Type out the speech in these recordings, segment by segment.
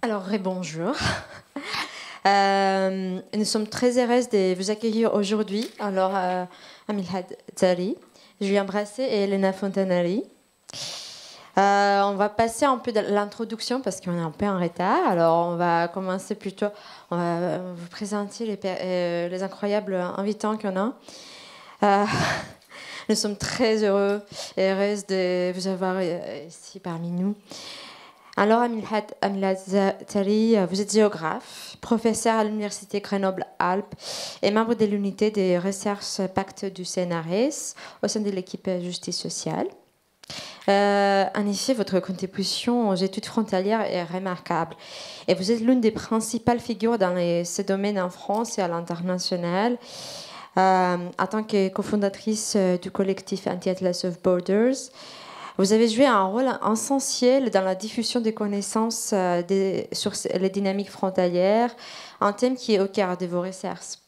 Alors, bonjour. Nous sommes très heureuses de vous accueillir aujourd'hui. Alors, Amilhad Tari, Julien Brasset et Elena Fontanari. On va passer un peu de l'introduction parce qu'on est un peu en retard. Alors, on va commencer plutôt. On va vous présenter les incroyables invités qu'on a. Nous sommes très heureux et heureuses de vous avoir ici parmi nous. Alors, Amilhad Tari, vous êtes géographe, professeur à l'Université Grenoble-Alpes et membre de l'unité de recherche Pacte du CNRS au sein de l'équipe Justice sociale. En effet, votre contribution aux études frontalières est remarquable et vous êtes l'une des principales figures dans ce domaine en France et à l'international. En tant que cofondatrice du collectif Anti-Atlas of Borders, vous avez joué un rôle essentiel dans la diffusion des connaissances sur les dynamiques frontalières, un thème qui est au cœur de vos recherches.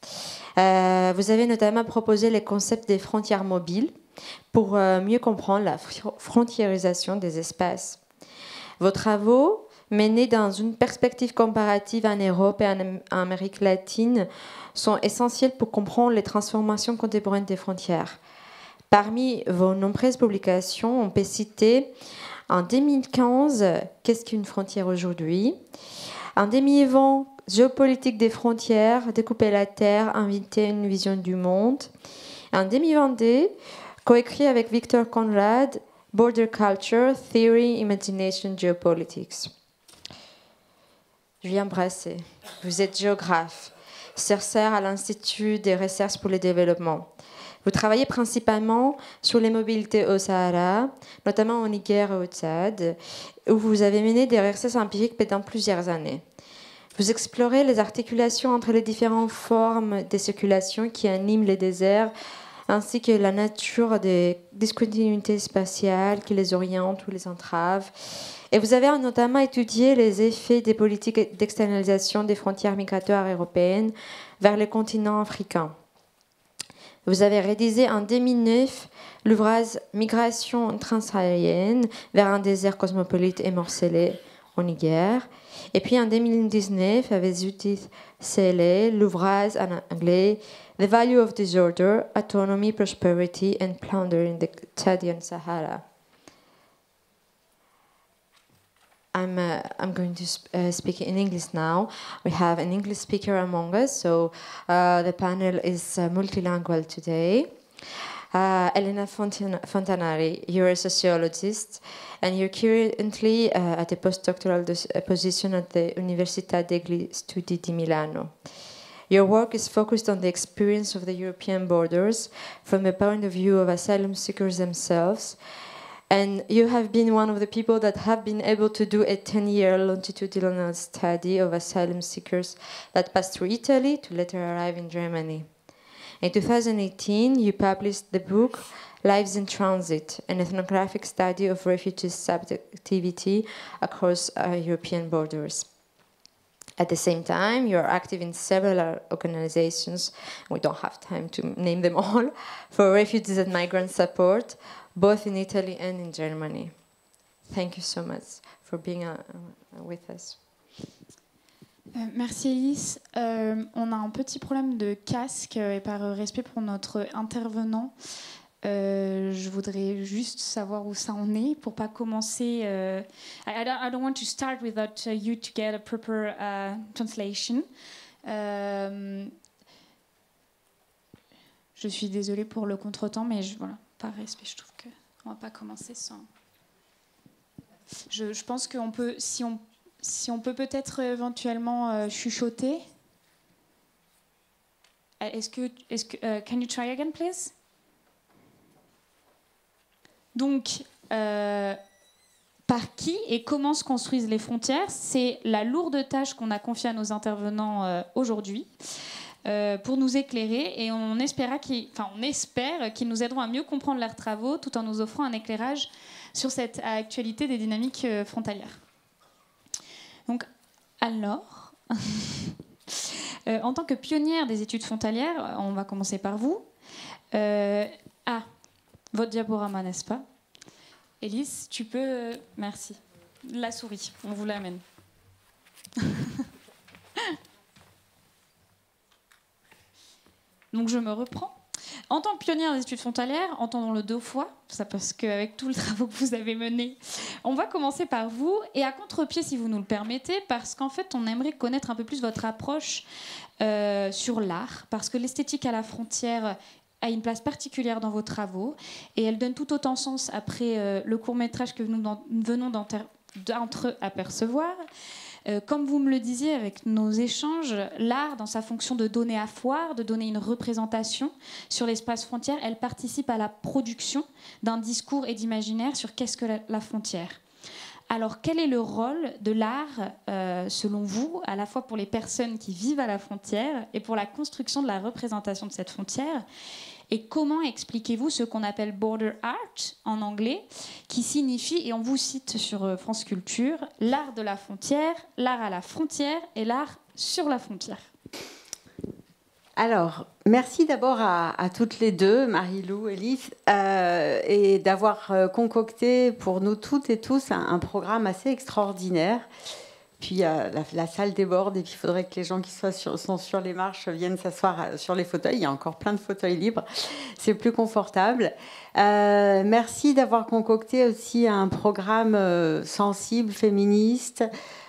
Vous avez notamment proposé les concepts des frontières mobiles pour mieux comprendre la frontiérisation des espaces. Vos travaux, menés dans une perspective comparative en Europe et en Amérique latine, sont essentiels pour comprendre les transformations contemporaines des frontières. Parmi vos nombreuses publications, on peut citer en 2015, Qu'est-ce qu'une frontière aujourd'hui? En 2020, Géopolitique des frontières, Découper la Terre, inviter une vision du monde. En 2022, coécrit avec Victor Conrad, Border Culture, Theory, Imagination, Geopolitics. Julien Brasset, vous êtes géographe, chercheur à l'Institut des recherches pour le développement. Vous travaillez principalement sur les mobilités au Sahara, notamment au Niger et au Tchad, où vous avez mené des recherches empiriques pendant plusieurs années. Vous explorez les articulations entre les différentes formes de circulation qui animent les déserts, ainsi que la nature des discontinuités spatiales qui les orientent ou les entravent. Et vous avez notamment étudié les effets des politiques d'externalisation des frontières migratoires européennes vers le continent africain. Vous avez rédigé en 2009 l'ouvrage Migration transsaharienne vers un désert cosmopolite et morcelé au Niger. Et puis en 2019, avec Judith Seeley, l'ouvrage en anglais The Value of Disorder, Autonomy, Prosperity and Plunder in the Chadian Sahara. I'm going to speak in English now. We have an English speaker among us, so the panel is multilingual today. Elena Fontanari, you're a sociologist, and you're currently at a postdoctoral position at the Università degli Studi di Milano. Your work is focused on the experience of the European borders from the point of view of asylum seekers themselves. And you have been one of the people that have been able to do a 10-year longitudinal study of asylum seekers that passed through Italy to later arrive in Germany. In 2018, you published the book Lives in Transit, an ethnographic study of refugees' subjectivity across European borders. At the same time, you are active in several organizations, we don't have time to name them all, for refugees and migrant support, both in Italy and in Germany. Thank you so much for being with us. Merci Elise. On a un petit problème de casque et par respect pour notre intervenant, je voudrais juste savoir où ça en est pour pas commencer. I don't want to start without you to get a proper translation. Je suis désolée pour le contretemps, mais voilà, par respect, je trouve qu'on va pas commencer sans. Je pense qu'on peut, si on peut peut-être éventuellement chuchoter. Can you try again, please? Donc, par qui et comment se construisent les frontières? C'est la lourde tâche qu'on a confiée à nos intervenants aujourd'hui pour nous éclairer, et on espère qu'ils nous aideront à mieux comprendre leurs travaux tout en nous offrant un éclairage sur cette actualité des dynamiques frontalières. Donc, alors, en tant que pionnière des études frontalières, on va commencer par vous. Votre diaporama, n'est-ce pas? Élise, tu peux... merci. La souris, on vous l'amène. Donc je me reprends. En tant que pionnière des études frontalières, entendons-le 2 fois, ça parce qu'avec tout le travail que vous avez mené, on va commencer par vous, et à contre-pied si vous nous le permettez, parce qu'en fait on aimerait connaître un peu plus votre approche sur l'art, parce que l'esthétique à la frontière a une place particulière dans vos travaux, et elle donne tout autant sens après le court-métrage que nous venons d'entre-apercevoir. Comme vous me le disiez avec nos échanges, l'art, dans sa fonction de donner à voir, de donner une représentation sur l'espace frontière, elle participe à la production d'un discours et d'imaginaire sur qu'est-ce que la frontière. Alors, quel est le rôle de l'art, selon vous, à la fois pour les personnes qui vivent à la frontière et pour la construction de la représentation de cette frontière ? Et comment expliquez-vous ce qu'on appelle border art en anglais, qui signifie, et on vous cite sur France Culture, l'art de la frontière, l'art à la frontière et l'art sur la frontière? Alors, merci d'abord à toutes les deux, Marie-Lou et Lise, et d'avoir concocté pour nous toutes et tous un programme assez extraordinaire. Puis la salle déborde et puis il faudrait que les gens qui sont sur les marches viennent s'asseoir sur les fauteuils. Il y a encore plein de fauteuils libres. C'est plus confortable. Merci d'avoir concocté aussi un programme sensible, féministe,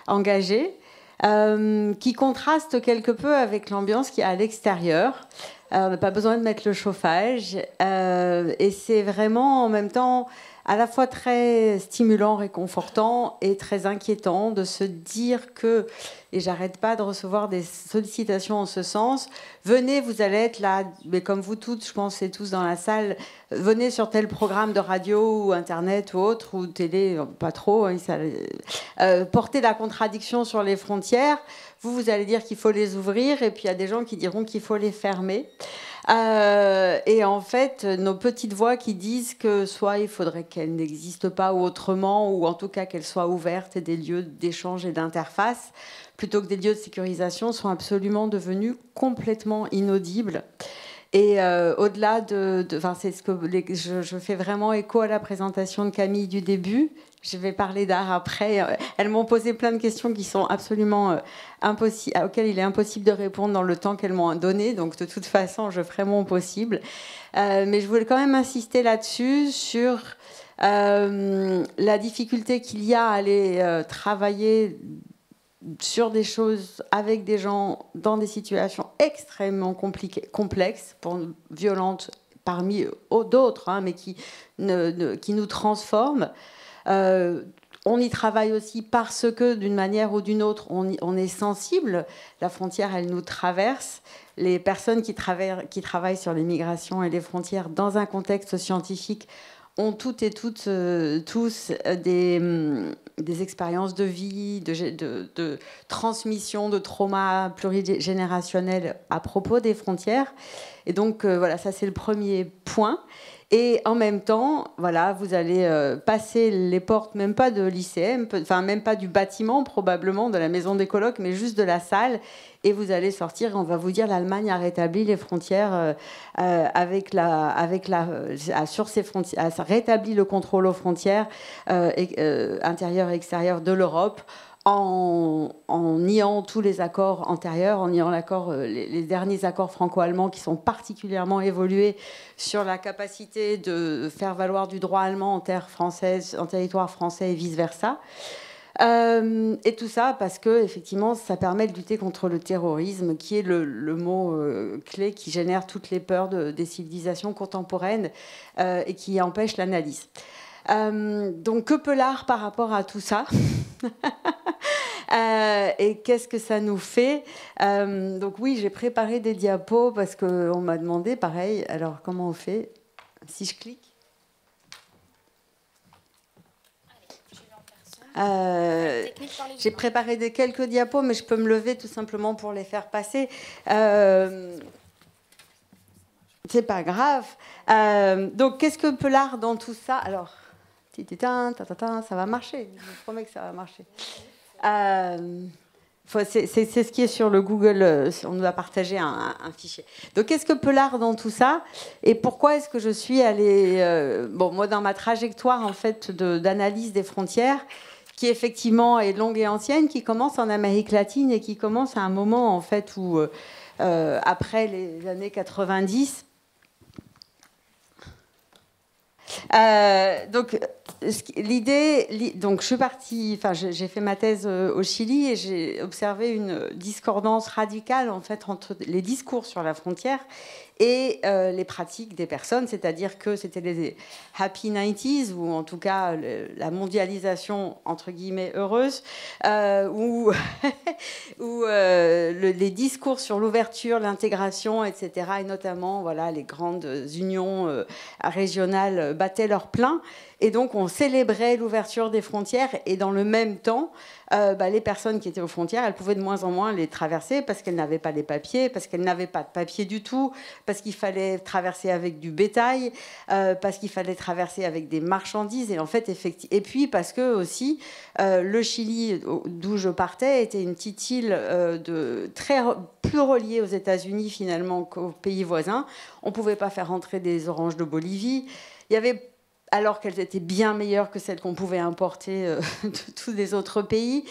engagé, qui contraste quelque peu avec l'ambiance qui est à l'extérieur. On n'a pas besoin de mettre le chauffage. Et c'est vraiment en même temps à la fois très stimulant, réconfortant et très inquiétant de se dire que, et j'arrête pas de recevoir des sollicitations en ce sens, venez, vous allez être là, mais comme vous toutes, je pense, et tous dans la salle, venez sur tel programme de radio ou internet ou autre, ou télé, pas trop, portez la contradiction sur les frontières, vous allez dire qu'il faut les ouvrir, et puis il y a des gens qui diront qu'il faut les fermer. Et en fait, nos petites voix qui disent que soit il faudrait qu'elles n'existent pas ou autrement, ou en tout cas qu'elles soient ouvertes et des lieux d'échange et d'interface, plutôt que des lieux de sécurisation, sont absolument devenus complètement inaudibles. Et au-delà c'est ce que je fais vraiment écho à la présentation de Camille du début. Je vais parler d'art après. Elles m'ont posé plein de questions qui sont absolument impossibles, auxquelles il est impossible de répondre dans le temps qu'elles m'ont donné. Donc, de toute façon, je ferai mon possible. Mais je voulais quand même insister là-dessus, sur la difficulté qu'il y a à aller travailler sur des choses avec des gens dans des situations extrêmement complexes, violentes parmi d'autres, mais qui nous transforment. On y travaille aussi parce que, d'une manière ou d'une autre, on est sensible. La frontière, elle nous traverse. Les personnes qui travaillent sur les migrations et les frontières dans un contexte scientifique ont toutes et tous des expériences de vie, de transmission, de trauma plurigénérationnel à propos des frontières. Et donc, voilà, ça c'est le premier point. Et en même temps, voilà, vous allez passer les portes, même pas de l'ICM, enfin même pas du bâtiment probablement, de la maison des colloques, mais juste de la salle. Et vous allez sortir et on va vous dire l'Allemagne a rétabli les frontières sur ses frontières, a rétabli le contrôle aux frontières intérieures et extérieures de l'Europe. En niant tous les accords antérieurs, en niant les derniers accords franco-allemands qui sont particulièrement évolués sur la capacité de faire valoir du droit allemand en terre française, en territoire français et vice-versa. Et tout ça parce que, effectivement, ça permet de lutter contre le terrorisme, qui est le mot clé qui génère toutes les peurs des civilisations contemporaines et qui empêche l'analyse. Donc, que peut l'art par rapport à tout ça? Et qu'est-ce que ça nous fait? Donc oui, j'ai préparé des diapos parce qu'on m'a demandé, pareil, alors comment on fait? Si je clique? J'ai préparé quelques diapos, mais je peux me lever tout simplement pour les faire passer. C'est pas grave. Donc, qu'est-ce que peut l'art dans tout ça? Alors, ça va marcher. Je vous promets que ça va marcher. C'est ce qui est sur le Google. On nous a partagé un fichier. Donc, qu'est-ce que peut l'art dans tout ça? Et pourquoi est-ce que je suis allée... moi, dans ma trajectoire en fait, d'analyse des frontières, qui effectivement est longue et ancienne, qui commence en Amérique latine et qui commence à un moment en fait où, après les années 90, donc l'idée, donc je suis partie, enfin j'ai fait ma thèse au Chili et j'ai observé une discordance radicale en fait entre les discours sur la frontière et les pratiques des personnes, c'est-à-dire que c'était les happy 90s, ou en tout cas la mondialisation entre guillemets heureuse, où les discours sur l'ouverture, l'intégration, etc., et notamment voilà, les grandes unions régionales battaient leur plein. Et donc, on célébrait l'ouverture des frontières. Et dans le même temps, les personnes qui étaient aux frontières, elles pouvaient de moins en moins les traverser parce qu'elles n'avaient pas les papiers, parce qu'elles n'avaient pas de papiers du tout, parce qu'il fallait traverser avec du bétail, parce qu'il fallait traverser avec des marchandises. Et en fait, et puis parce que aussi, le Chili, d'où je partais, était une petite île plus reliée aux États-Unis finalement qu'aux pays voisins. On ne pouvait pas faire entrer des oranges de Bolivie. Il y avait, alors qu'elles étaient bien meilleures que celles qu'on pouvait importer de tous les autres pays.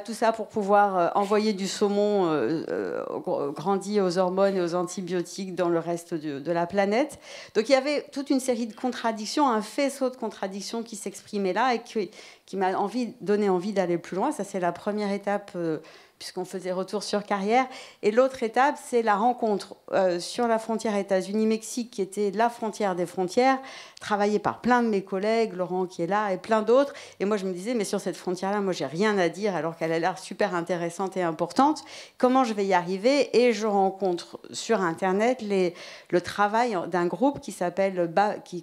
Tout ça pour pouvoir envoyer du saumon grandi aux hormones et aux antibiotiques dans le reste de la planète. Donc il y avait toute une série de contradictions, un faisceau de contradictions qui s'exprimait là et qui m'a donné envie d'aller plus loin. Ça, c'est la première étape puisqu'on faisait retour sur carrière. Et l'autre étape, c'est la rencontre sur la frontière États-Unis-Mexique, qui était la frontière des frontières, travaillée par plein de mes collègues, Laurent qui est là, et plein d'autres. Et moi, je me disais, mais sur cette frontière-là, moi, j'ai rien à dire, alors qu'elle a l'air super intéressante et importante. Comment je vais y arriver? Et je rencontre sur Internet le travail d'un groupe qui s'appelle,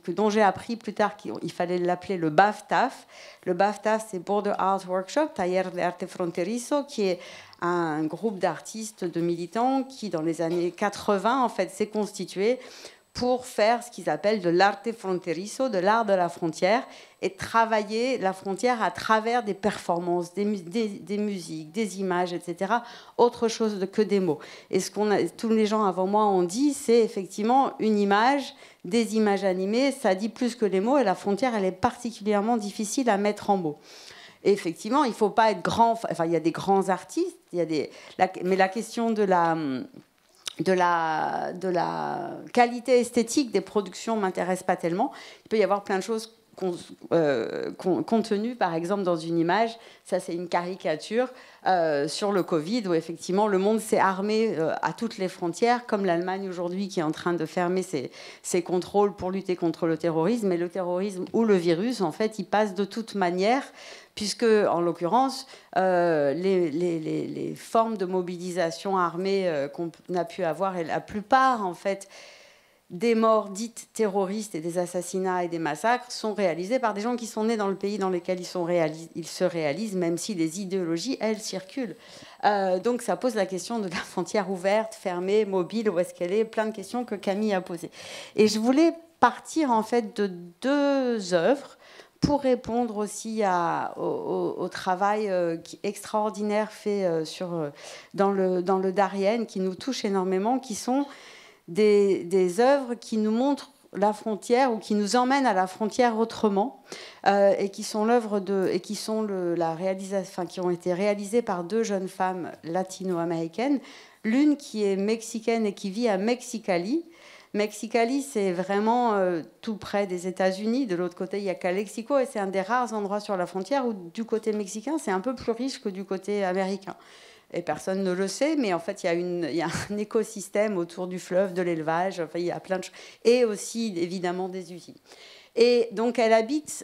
dont j'ai appris plus tard qu'il fallait l'appeler le BAFTAF. Le BAFTAF, c'est Border Art Workshop, Taller de Arte Fronterizo, qui est un groupe d'artistes, de militants qui, dans les années 80, en fait, s'est constitué pour faire ce qu'ils appellent de l'arte fronterizo, de l'art de la frontière, et travailler la frontière à travers des performances, des musiques, des images, etc. Autre chose que des mots. Et tous les gens avant moi ont dit, c'est effectivement une image, des images animées, ça dit plus que les mots, et la frontière, elle est particulièrement difficile à mettre en mots. Et effectivement, il ne faut pas être grand. Enfin, il y a des grands artistes, mais la question de la qualité esthétique des productions ne m'intéresse pas tellement. Il peut y avoir plein de choses contenues, par exemple, dans une image. Ça, c'est une caricature sur le Covid, où effectivement, le monde s'est armé à toutes les frontières, comme l'Allemagne aujourd'hui, qui est en train de fermer ses contrôles pour lutter contre le terrorisme. Et le terrorisme ou le virus, en fait, il passe de toute manière, puisque, en l'occurrence, les formes de mobilisation armée qu'on a pu avoir, et la plupart, en fait, des morts dites terroristes et des assassinats et des massacres sont réalisés par des gens qui sont nés dans le pays dans lequel ils se réalisent, même si les idéologies, elles, circulent. Donc ça pose la question de la frontière ouverte, fermée, mobile, où est-ce qu'elle est, plein de questions que Camille a posées. Et je voulais partir en fait de deux œuvres pour répondre aussi au travail extraordinaire fait dans le Darien, qui nous touche énormément, qui sont des œuvres qui nous montrent la frontière ou qui nous emmènent à la frontière autrement, et qui sont qui ont été réalisées par deux jeunes femmes latino-américaines, l'une qui est mexicaine et qui vit à Mexicali. Mexicali, c'est vraiment tout près des États-Unis. De l'autre côté, il y a Calexico, et c'est un des rares endroits sur la frontière où, du côté mexicain, c'est un peu plus riche que du côté américain. Et personne ne le sait, mais en fait, il y a un écosystème autour du fleuve, de l'élevage, enfin, il y a plein de choses. Et aussi, évidemment, des usines. Et donc, elle habite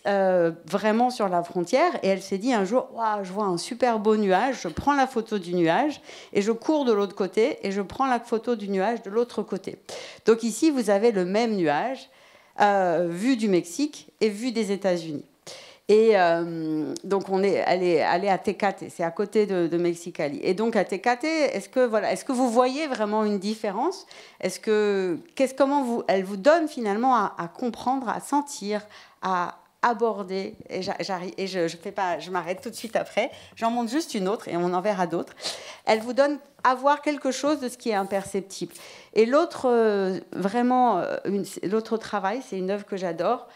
vraiment sur la frontière, et elle s'est dit un jour, wow, je vois un super beau nuage, je prends la photo du nuage, et je cours de l'autre côté, et je prends la photo du nuage de l'autre côté. Donc ici, vous avez le même nuage, vu du Mexique et vu des États-Unis. Et donc, elle est à Tecate, c'est à côté de Mexicali. Et donc, à Tecate, est-ce que vous voyez vraiment une différence? Comment elle vous donne finalement à comprendre, à sentir, à aborder? Et je m'arrête tout de suite après. J'en montre juste une autre et on en verra d'autres. elle vous donne à voir quelque chose de ce qui est imperceptible. Et l'autre l'autre travail, c'est une œuvre que j'adore,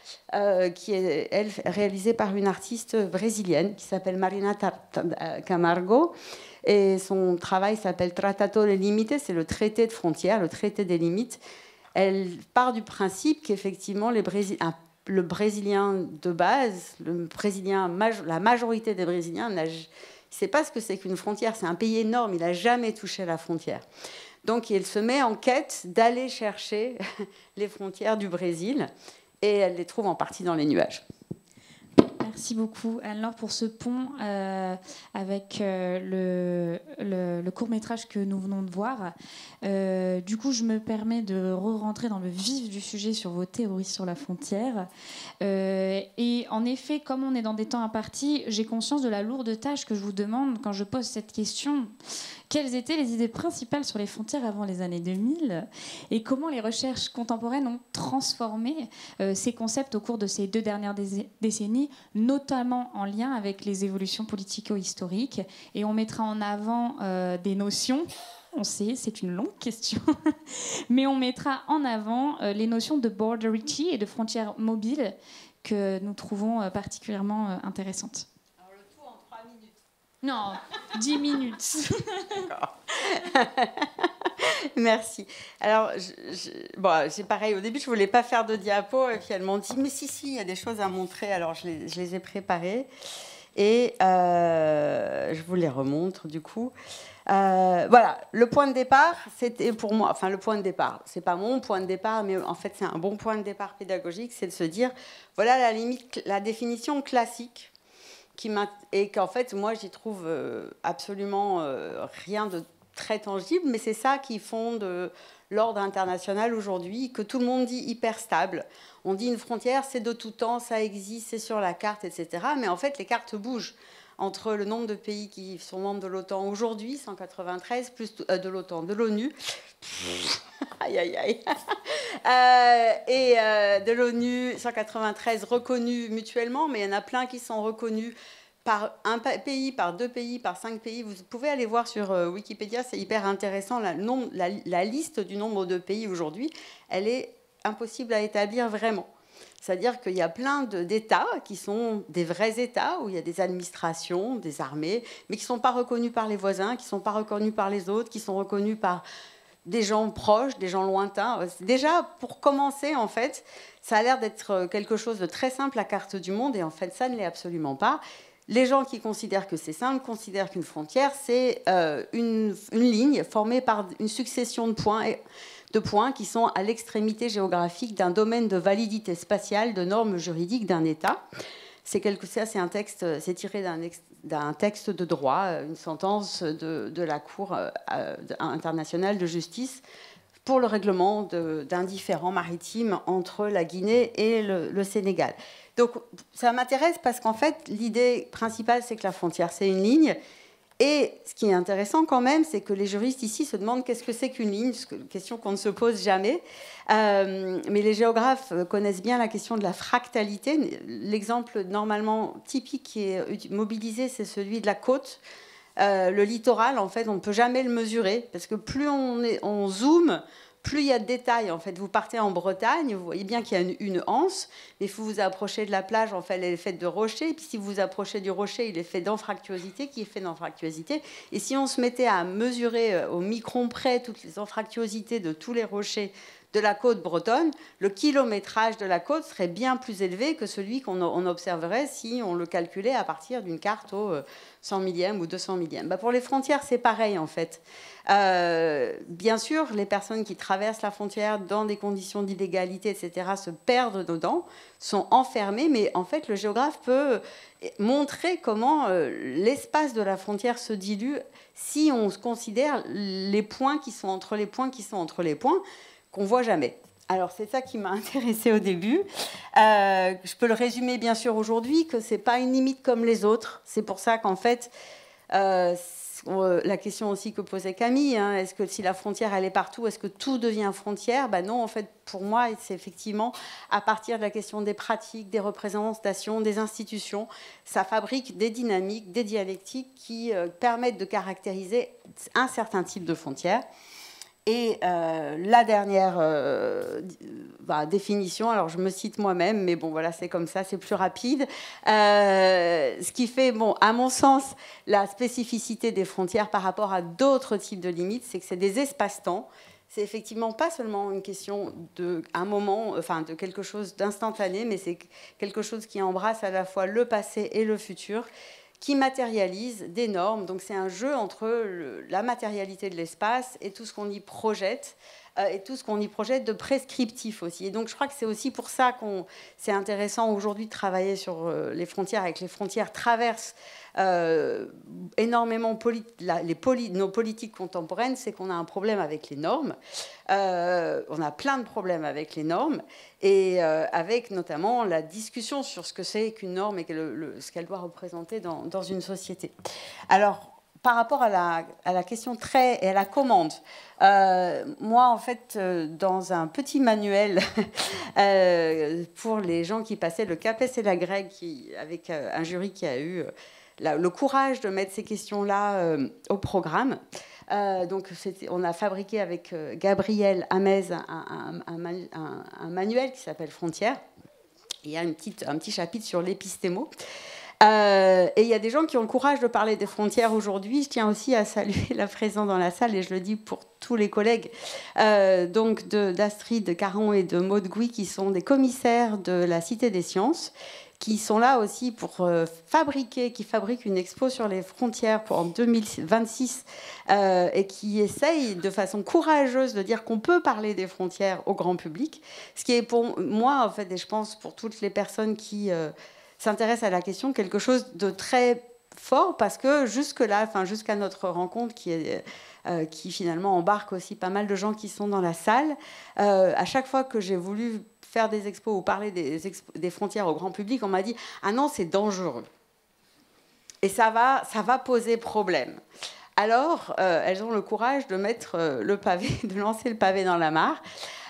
qui est elle réalisée par une artiste brésilienne qui s'appelle Marina Camargo. Et son travail s'appelle Tratado de Límites, c'est le traité de frontières, le traité des limites. Elle part du principe qu'effectivement, le Brésilien de base, la majorité des Brésiliens, il ne sait pas ce que c'est qu'une frontière. C'est un pays énorme, il n'a jamais touché la frontière. Donc, elle se met en quête d'aller chercher les frontières du Brésil, et elle les trouve en partie dans les nuages. Merci beaucoup, Anne-Laure, pour ce pont avec le court-métrage que nous venons de voir. Du coup, je me permets de re-rentrer dans le vif du sujet sur vos théories sur la frontière. Et en effet, comme on est dans des temps impartis, j'ai conscience de la lourde tâche que je vous demande quand je pose cette question. Quelles étaient les idées principales sur les frontières avant les années 2000 et comment les recherches contemporaines ont transformé ces concepts au cours de ces 2 dernières décennies, notamment en lien avec les évolutions politico-historiques. Et on mettra en avant des notions, on sait, c'est une longue question, mais on mettra en avant les notions de borderity et de frontières mobiles que nous trouvons particulièrement intéressantes. Non, 10 minutes. D'accord. Merci. Alors, c'est pareil. Au début, je ne voulais pas faire de diapo. Et puis, elles m'ont dit, mais si, il y a des choses à montrer. Alors, je les ai préparées. Et je vous les remontre, du coup. Voilà, le point de départ, c'était pour moi... Enfin, le point de départ, ce n'est pas mon point de départ, mais en fait, c'est un bon point de départ pédagogique. C'est de se dire, voilà la définition classique et qu'en fait, moi, j'y trouve absolument rien de très tangible, mais c'est ça qui fonde l'ordre international aujourd'hui, que tout le monde dit hyper stable. On dit une frontière, c'est de tout temps, ça existe, c'est sur la carte, etc. Mais en fait, les cartes bougent entre le nombre de pays qui sont membres de l'OTAN aujourd'hui, 193, plus de l'OTAN, de l'ONU, aïe, aïe, aïe, et de l'ONU, 193 reconnus mutuellement, mais il y en a plein qui sont reconnus par un pays, par 2 pays, par 5 pays. Vous pouvez aller voir sur Wikipédia, c'est hyper intéressant. La liste du nombre de pays aujourd'hui, elle est impossible à établir vraiment. C'est-à-dire qu'il y a plein d'États qui sont des vrais États, où il y a des administrations, des armées, mais qui ne sont pas reconnus par les voisins, qui ne sont pas reconnus par les autres, qui sont reconnus par des gens proches, des gens lointains. Déjà, pour commencer, en fait, ça a l'air d'être quelque chose de très simple, la carte du monde, et en fait, ça ne l'est absolument pas. Les gens qui considèrent que c'est simple considèrent qu'une frontière, c'est une ligne formée par une succession de points qui sont à l'extrémité géographique d'un domaine de validité spatiale, de normes juridiques d'un État. C'est tiré d'un texte de droit, une sentence de la Cour internationale de justice pour le règlement d'un différend maritime entre la Guinée et le Sénégal. Donc, ça m'intéresse parce qu'en fait, l'idée principale, c'est que la frontière, c'est une ligne. Et ce qui est intéressant quand même, c'est que les juristes ici se demandent qu'est-ce que c'est qu'une ligne, question qu'on ne se pose jamais. Mais les géographes connaissent bien la question de la fractalité. L'exemple normalement typique qui est mobilisé, c'est celui de la côte. Le littoral, en fait, on ne peut jamais le mesurer parce que plus on zoome, plus il y a de détails. En fait, vous partez en Bretagne, vous voyez bien qu'il y a une anse, mais il faut vous approcher de la plage, en fait, elle est faite de rochers, et puis si vous vous approchez du rocher, il est fait d'anfractuosité, qui est fait d'anfractuosité. Et si on se mettait à mesurer au micron près toutes les anfractuosités de tous les rochers de la côte bretonne, le kilométrage de la côte serait bien plus élevé que celui qu'on observerait si on le calculait à partir d'une carte au 100 millième ou 200 millième. Pour les frontières, c'est pareil, en fait. Bien sûr, les personnes qui traversent la frontière dans des conditions d'illégalité, etc., se perdent dedans, sont enfermées, mais en fait, le géographe peut montrer comment l'espace de la frontière se dilue si on considère les points qui sont entre les points qui sont entre les points, qu'on ne voit jamais. Alors, c'est ça qui m'a intéressée au début. Je peux le résumer, bien sûr, aujourd'hui, que ce n'est pas une limite comme les autres. C'est pour ça qu'en fait, la question aussi que posait Camille, est-ce que si la frontière, elle est partout, est-ce que tout devient frontière ? Non, en fait, pour moi, c'est effectivement à partir de la question des pratiques, des représentations, des institutions, ça fabrique des dynamiques, des dialectiques qui permettent de caractériser un certain type de frontières. Et la dernière définition, alors je me cite moi-même, mais bon voilà, c'est comme ça, c'est plus rapide. Ce qui fait, bon, à mon sens, la spécificité des frontières par rapport à d'autres types de limites, c'est que c'est des espaces-temps. C'est effectivement pas seulement une question d'un moment, enfin de quelque chose d'instantané, mais c'est quelque chose qui embrasse à la fois le passé et le futur, qui matérialise des normes. Donc c'est un jeu entre la matérialité de l'espace et tout ce qu'on y projette, et tout ce qu'on y projette de prescriptif aussi. Et donc je crois que c'est aussi pour ça qu'on c'est intéressant aujourd'hui de travailler sur les frontières, et que les frontières traversent énormément nos politiques contemporaines, c'est qu'on a un problème avec les normes. On a plein de problèmes avec les normes, et avec notamment la discussion sur ce que c'est qu'une norme et ce qu'elle doit représenter dans une société. Alors, par rapport à la question et à la commande, moi, en fait, dans un petit manuel pour les gens qui passaient le CAPES et la GREG, avec un jury qui a eu le courage de mettre ces questions-là au programme. Donc, on a fabriqué avec Gabriel Hamez un manuel qui s'appelle Frontières. Il y a un petit chapitre sur l'épistémo. Et il y a des gens qui ont le courage de parler des frontières aujourd'hui. Je tiens aussi à saluer la présence dans la salle, et je le dis pour tous les collègues, donc d'Astrid Caron et de Maud Gouy, qui sont des commissaires de la Cité des Sciences, qui sont là aussi pour qui fabriquent une expo sur les frontières en 2026, et qui essayent de façon courageuse de dire qu'on peut parler des frontières au grand public, ce qui est pour moi, en fait, et je pense pour toutes les personnes qui s'intéressent à la question, quelque chose de très fort, parce que jusque-là, jusqu'à notre rencontre qui finalement embarque aussi pas mal de gens qui sont dans la salle, à chaque fois que j'ai voulu faire des expos ou parler des frontières au grand public, on m'a dit « Ah non, c'est dangereux. Et ça va poser problème. » Alors, elles ont le courage de mettre de lancer le pavé dans la mare.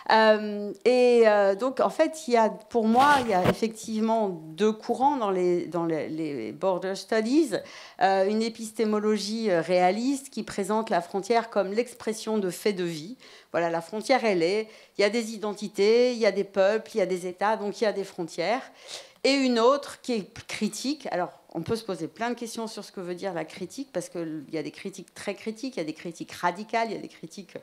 Donc, en fait, pour moi, il y a effectivement deux courants dans les border studies. Une épistémologie réaliste qui présente la frontière comme l'expression de faits de vie. Voilà, la frontière, il y a des identités, il y a des peuples, il y a des États, donc il y a des frontières. Et une autre qui est critique. Alors, on peut se poser plein de questions sur ce que veut dire la critique, parce qu'il y a des critiques très critiques, il y a des critiques radicales, il y a des critiques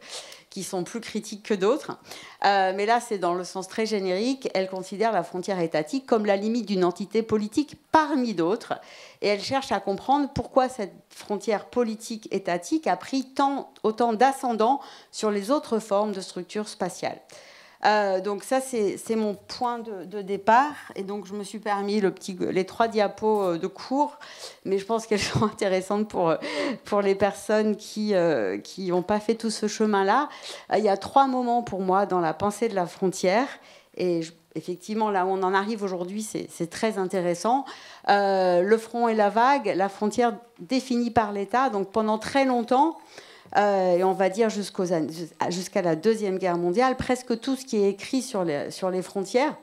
qui sont plus critiques que d'autres. Mais là, c'est dans le sens très générique. Elle considère la frontière étatique comme la limite d'une entité politique parmi d'autres. Et elle cherche à comprendre pourquoi cette frontière politique étatique a pris autant d'ascendant sur les autres formes de structures spatiales. Donc ça, c'est mon point de départ. Et donc, je me suis permis les 3 diapos de cours, mais je pense qu'elles sont intéressantes pour les personnes qui n'ont pas fait tout ce chemin-là. Il y a 3 moments pour moi dans la pensée de la frontière. Et effectivement, là où on en arrive aujourd'hui, c'est très intéressant. Le front et la vague, la frontière définie par l'État. Donc pendant très longtemps, et on va dire jusqu'à la Deuxième Guerre mondiale, presque tout ce qui est écrit sur les frontières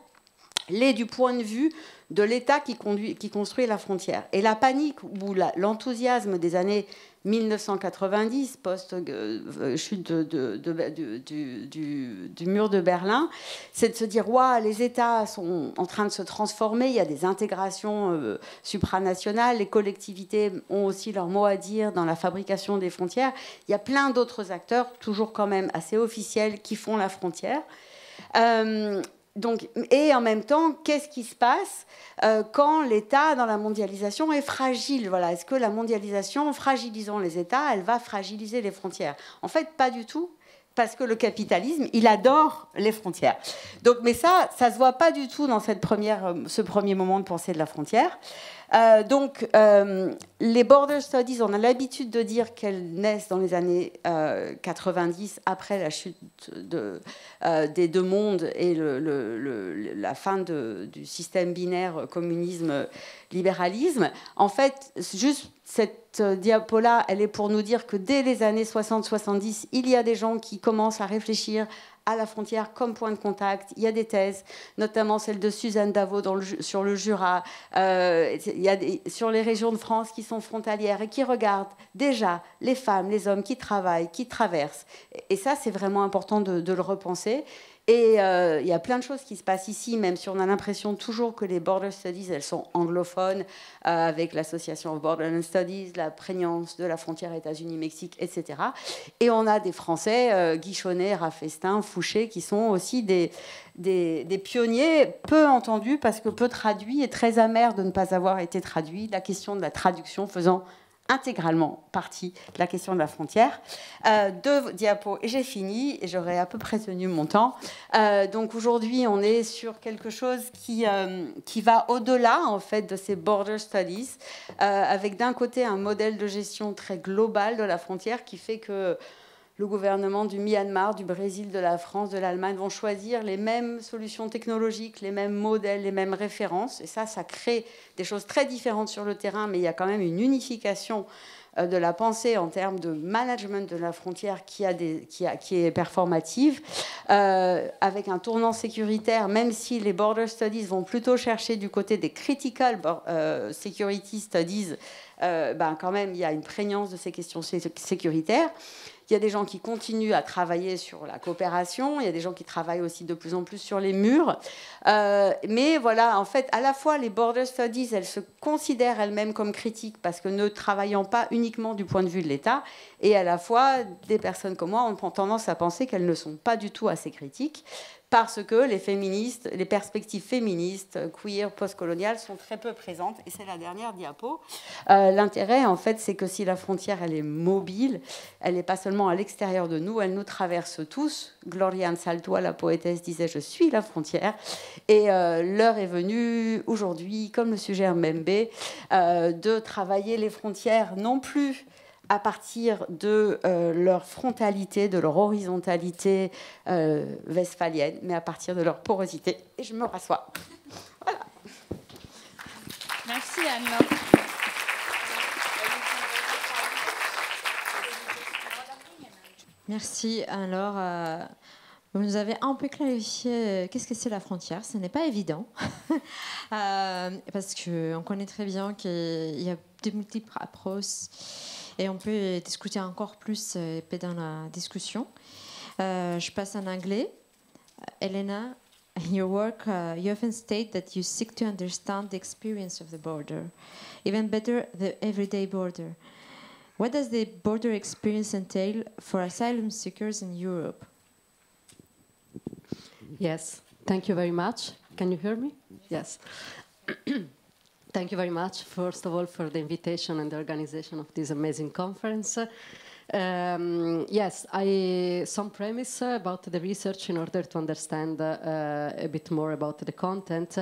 l'est du point de vue de l'État qui construit la frontière. Et la panique ou l'enthousiasme des années 1990, post-chute du mur de Berlin, c'est de se dire « Waouh, les États sont en train de se transformer, il y a des intégrations supranationales, les collectivités ont aussi leur mot à dire dans la fabrication des frontières. Il y a plein d'autres acteurs, toujours quand même assez officiels, qui font la frontière. » Donc, et en même temps, qu'est-ce qui se passe quand l'État, dans la mondialisation, est fragile? Voilà. Est-ce que la mondialisation, en fragilisant les États, elle va fragiliser les frontières? En fait, pas du tout, parce que le capitalisme, il adore les frontières. Donc, mais ça ne se voit pas du tout dans ce premier moment de pensée de la frontière. Les border studies, on a l'habitude de dire qu'elles naissent dans les années 90, après la chute des deux mondes et la fin du système binaire communisme-libéralisme. En fait, juste cette diapo-là, elle est pour nous dire que dès les années 60-70, il y a des gens qui commencent à réfléchir à la frontière comme point de contact. Il y a des thèses, notamment celle de Suzanne Davot sur le Jura. Il y a sur les régions de France qui sont frontalières et qui regardent déjà les femmes, les hommes qui travaillent, qui traversent. Et ça, c'est vraiment important de le repenser. Et il y a plein de choses qui se passent ici, même si on a l'impression toujours que les Border Studies, elles sont anglophones, avec l'Association of Borderland Studies, la prégnance de la frontière États-Unis-Mexique, etc. Et on a des Français, Guichonnet, Raffestin, Fouché, qui sont aussi des pionniers peu entendus parce que peu traduits et très amers de ne pas avoir été traduits. La question de la traduction faisant intégralement partie de la question de la frontière. 2 diapos et j'ai fini, et j'aurai à peu près tenu mon temps. Donc aujourd'hui, on est sur quelque chose qui va au-delà en fait de ces border studies, avec d'un côté un modèle de gestion très global de la frontière qui fait que le gouvernement du Myanmar, du Brésil, de la France, de l'Allemagne vont choisir les mêmes solutions technologiques, les mêmes modèles, les mêmes références. Et ça crée des choses très différentes sur le terrain, mais il y a quand même une unification de la pensée en termes de management de la frontière qui est performative, avec un tournant sécuritaire, même si les Border Studies vont plutôt chercher du côté des Critical Security Studies, quand même, il y a une prégnance de ces questions sécuritaires. Il y a des gens qui continuent à travailler sur la coopération, il y a des gens qui travaillent aussi de plus en plus sur les murs. Mais voilà, en fait, à la fois, les Border Studies, elles se considèrent elles-mêmes comme critiques parce que ne travaillant pas uniquement du point de vue de l'État, et à la fois, des personnes comme moi ont tendance à penser qu'elles ne sont pas du tout assez critiques, parce que les féministes, les perspectives féministes, queer, postcoloniales sont très peu présentes. Et c'est la dernière diapo. L'intérêt, en fait, c'est que si la frontière, elle est mobile, elle n'est pas seulement à l'extérieur de nous, elle nous traverse tous. Gloria Anzaldúa, la poétesse, disait « Je suis la frontière ». Et l'heure est venue, aujourd'hui, comme le suggère Mbembe, de travailler les frontières non plus à partir de leur frontalité, de leur horizontalité westphalienne, mais à partir de leur porosité. Et je me rassois. Voilà. Merci Anne-Laure. Merci. Alors, vous nous avez un peu clarifié qu'est-ce que c'est la frontière. Ce n'est pas évident, parce qu'on connaît très bien qu'il y a de multiples approches. Et on peut discuter encore plus dans la discussion. Je passe en anglais. Elena, in your work, you often state that you seek to understand the experience of the border, even better, the everyday border. What does the border experience entail for asylum seekers in Europe? Yes, thank you very much. Can you hear me? Yes. Thank you very much, first of all, for the invitation and the organization of this amazing conference. Yes, some premise about the research in order to understand a bit more about the content.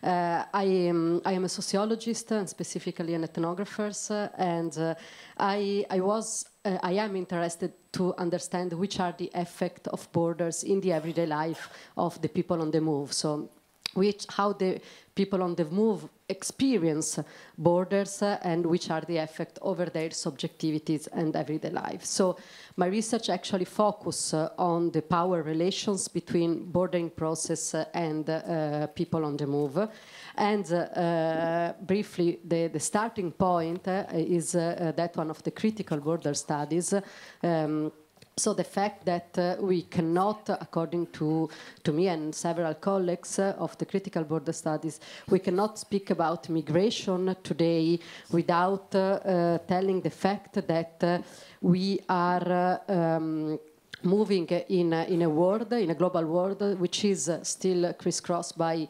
I am a sociologist and specifically an ethnographer, and I am interested to understand which are the effects of borders in the everyday life of the people on the move. So, how the people on the move experience borders and which are the effects over their subjectivities and everyday life. So my research actually focuses on the power relations between bordering process and people on the move. And briefly, the starting point is that one of the critical border studies. So the fact that we cannot, according to me and several colleagues of the critical border studies, we cannot speak about migration today without telling the fact that we are moving in a world, in a global world, which is still crisscrossed by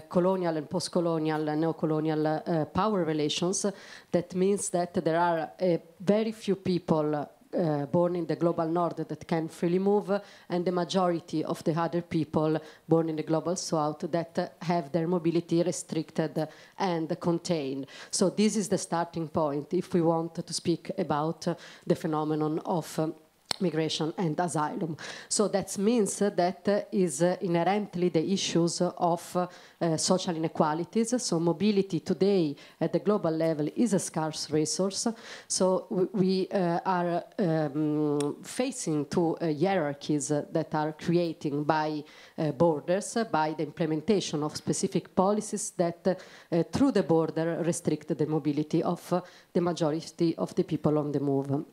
colonial and post-colonial and neo-colonial power relations. That means that there are very few people born in the global north that can freely move, and the majority of the other people born in the global south that have their mobility restricted and contained. So this is the starting point if we want to speak about the phenomenon of migration and asylum. So that means that is inherently the issues of social inequalities. So mobility today at the global level is a scarce resource. So we are facing two hierarchies that are creating by borders, by the implementation of specific policies that through the border restrict the mobility of the majority of the people on the move.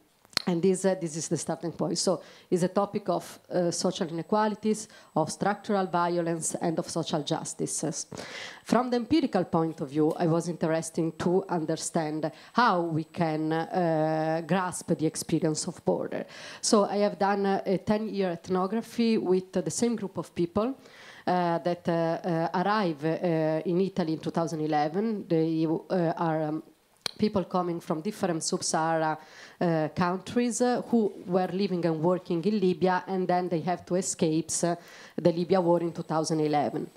And this is the starting point. So it's a topic of social inequalities, of structural violence, and of social justice. From the empirical point of view, I was interested to understand how we can grasp the experience of border. So I have done a 10-year ethnography with the same group of people that arrived in Italy in 2011. They are people coming from different sub-Sahara countries who were living and working in Libya, and then they have to escape the Libya war in 2011.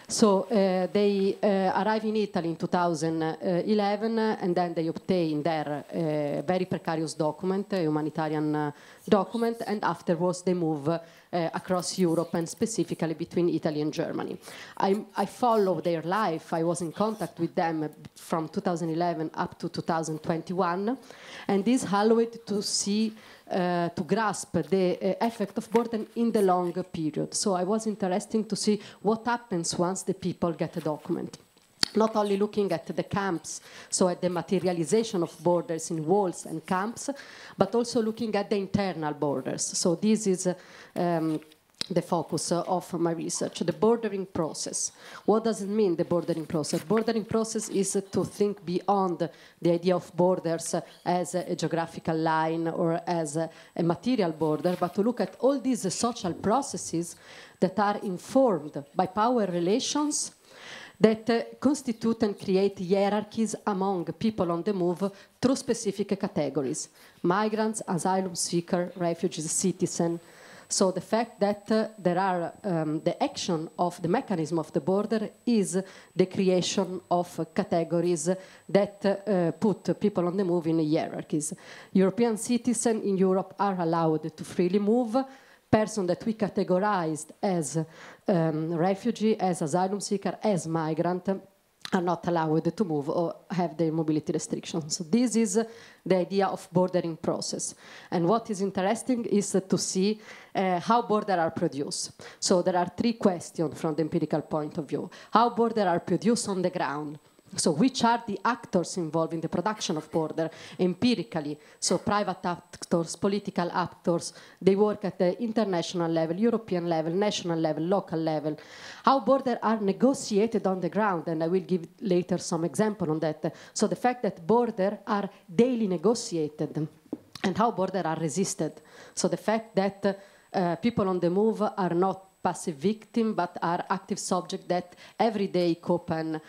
So they arrive in Italy in 2011, and then they obtain their very precarious document, a humanitarian document, and afterwards they move across Europe and specifically between Italy and Germany. I follow their life. I was in contact with them from 2011 up to 2021, and this allowed to see to grasp the effect of border in the long period. So I was interested to see what happens once the people get a document. Not only looking at the camps, so at the materialization of borders in walls and camps, but also looking at the internal borders. So this is the focus of my research, the bordering process. What does it mean, the bordering process? Bordering process is to think beyond the idea of borders as a geographical line or as a material border, but to look at all these social processes that are informed by power relations that constitute and create hierarchies among people on the move through specific categories: migrants, asylum seeker, refugees, citizen. So the fact that there are the action of the mechanism of the border is the creation of categories that put people on the move in hierarchies. European citizens in Europe are allowed to freely move. Persons that we categorized as refugee, as asylum seeker, as migrant are not allowed to move or have their mobility restrictions. So this is the idea of bordering process. And what is interesting is to see how borders are produced. So there are three questions from the empirical point of view. How borders are produced on the ground. So which are the actors involved in the production of border empirically? So private actors, political actors, they work at the international level, European level, national level, local level. How borders are negotiated on the ground, and I will give later some example on that. So the fact that borders are daily negotiated, and how borders are resisted. So the fact that people on the move are not passive victim, but are active subject that every day cope and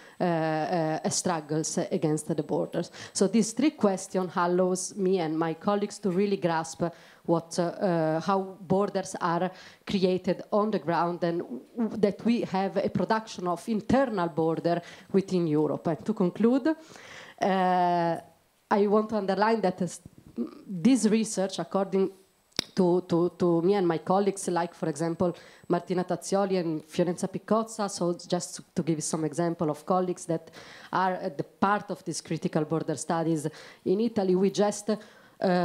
struggles against the borders. So these three questions allows me and my colleagues to really grasp what, how borders are created on the ground, and that we have a production of internal border within Europe. And to conclude, I want to underline that this research, according to me and my colleagues, like, for example, Martina Tazzioli and Fiorenza Piccozza, so just to give you some example of colleagues that are at the part of these critical border studies in Italy, we just,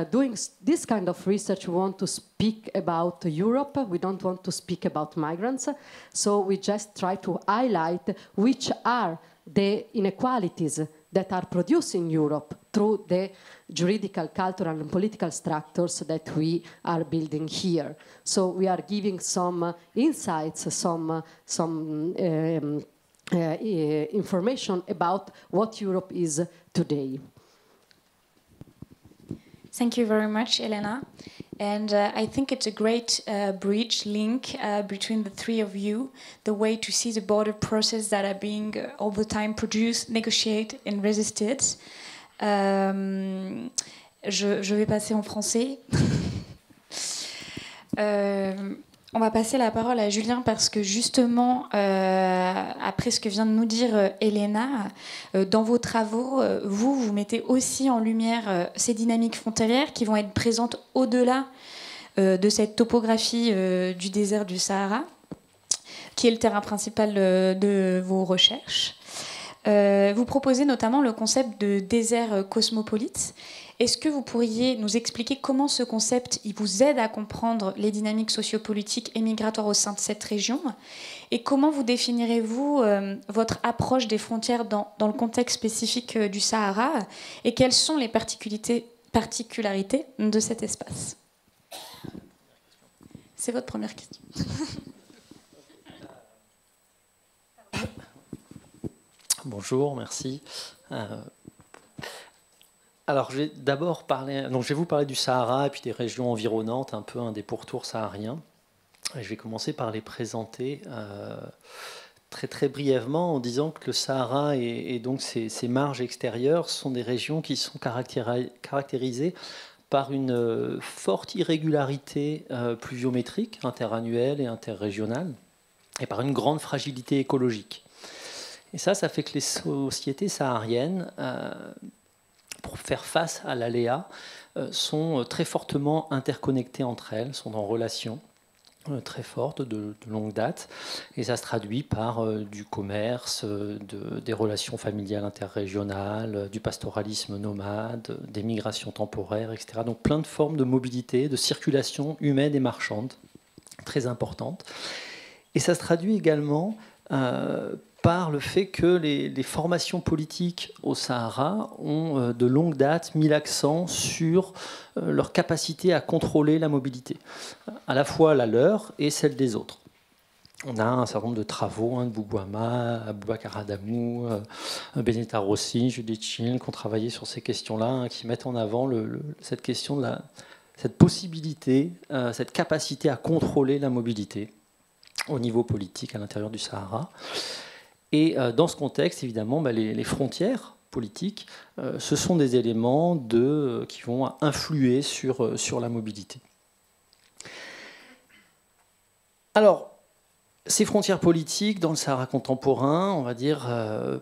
doing this kind of research, we want to speak about Europe, we don't want to speak about migrants, so we just try to highlight which are the inequalities that are produced in Europe through the juridical, cultural, and political structures that we are building here. So we are giving some insights, some information about what Europe is today. Thank you very much, Elena. And I think it's a great bridge, link between the three of you, the way to see the border process that are being all the time produced, negotiated and resisted. Je vais passer en français. On va passer la parole à Julien parce que justement, après ce que vient de nous dire Elena, dans vos travaux, vous mettez aussi en lumière ces dynamiques frontalières qui vont être présentes au-delà de cette topographie du désert du Sahara, qui est le terrain principal de vos recherches. Vous proposez notamment le concept de désert cosmopolite. Est-ce que vous pourriez nous expliquer comment ce concept il vous aide à comprendre les dynamiques sociopolitiques et migratoires au sein de cette région? Et comment vous définirez-vous votre approche des frontières dans le contexte spécifique du Sahara? Et quelles sont les particularités de cet espace? C'est votre première question. Bonjour, merci. Alors, je vais d'abord parler. Donc, je vais vous parler du Sahara et puis des régions environnantes, un peu des pourtours sahariens. Et je vais commencer par les présenter très très brièvement en disant que le Sahara et donc ses marges extérieures sont des régions qui sont caractérisées par une forte irrégularité pluviométrique interannuelle et interrégionale et par une grande fragilité écologique. Et ça fait que les sociétés sahariennes, pour faire face à l'aléa, sont très fortement interconnectées entre elles, sont en relation très forte de longue date. Et ça se traduit par du commerce, des relations familiales interrégionales, du pastoralisme nomade, des migrations temporaires, etc. Donc plein de formes de mobilité, de circulation humaine et marchande, très importantes. Et ça se traduit également par le fait que les formations politiques au Sahara ont de longue date mis l'accent sur leur capacité à contrôler la mobilité, à la fois la leur et celle des autres. On a un certain nombre de travaux, de Boubouama, Aboubacar Adamou, Benetta Rossi, Judith Chill, qui ont travaillé sur ces questions-là, qui mettent en avant cette question de cette possibilité, cette capacité à contrôler la mobilité au niveau politique à l'intérieur du Sahara. Et dans ce contexte, évidemment, les frontières politiques, ce sont des éléments qui vont influer sur la mobilité. Alors, ces frontières politiques, dans le Sahara contemporain, on va dire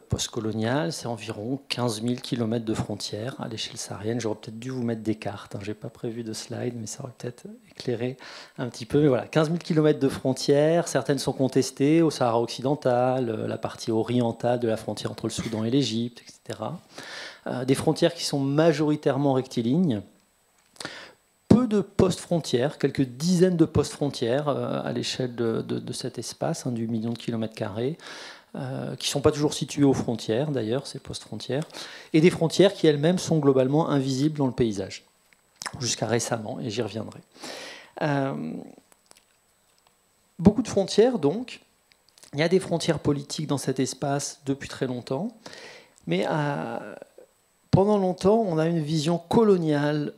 post-colonial, c'est environ 15 000 km de frontières à l'échelle saharienne. J'aurais peut-être dû vous mettre des cartes, je n'ai pas prévu de slide, mais ça aurait peut-être éclairé un petit peu. Mais voilà, 15 000 km de frontières, certaines sont contestées au Sahara occidental, la partie orientale de la frontière entre le Soudan et l'Égypte, etc. Des frontières qui sont majoritairement rectilignes. Peu de postes frontières, quelques dizaines de postes frontières à l'échelle de cet espace, du million de kilomètres carrés, qui ne sont pas toujours situés aux frontières, d'ailleurs, ces postes frontières, et des frontières qui elles-mêmes sont globalement invisibles dans le paysage, jusqu'à récemment, et j'y reviendrai. Beaucoup de frontières, donc. Il y a des frontières politiques dans cet espace depuis très longtemps, mais pendant longtemps, on a une vision coloniale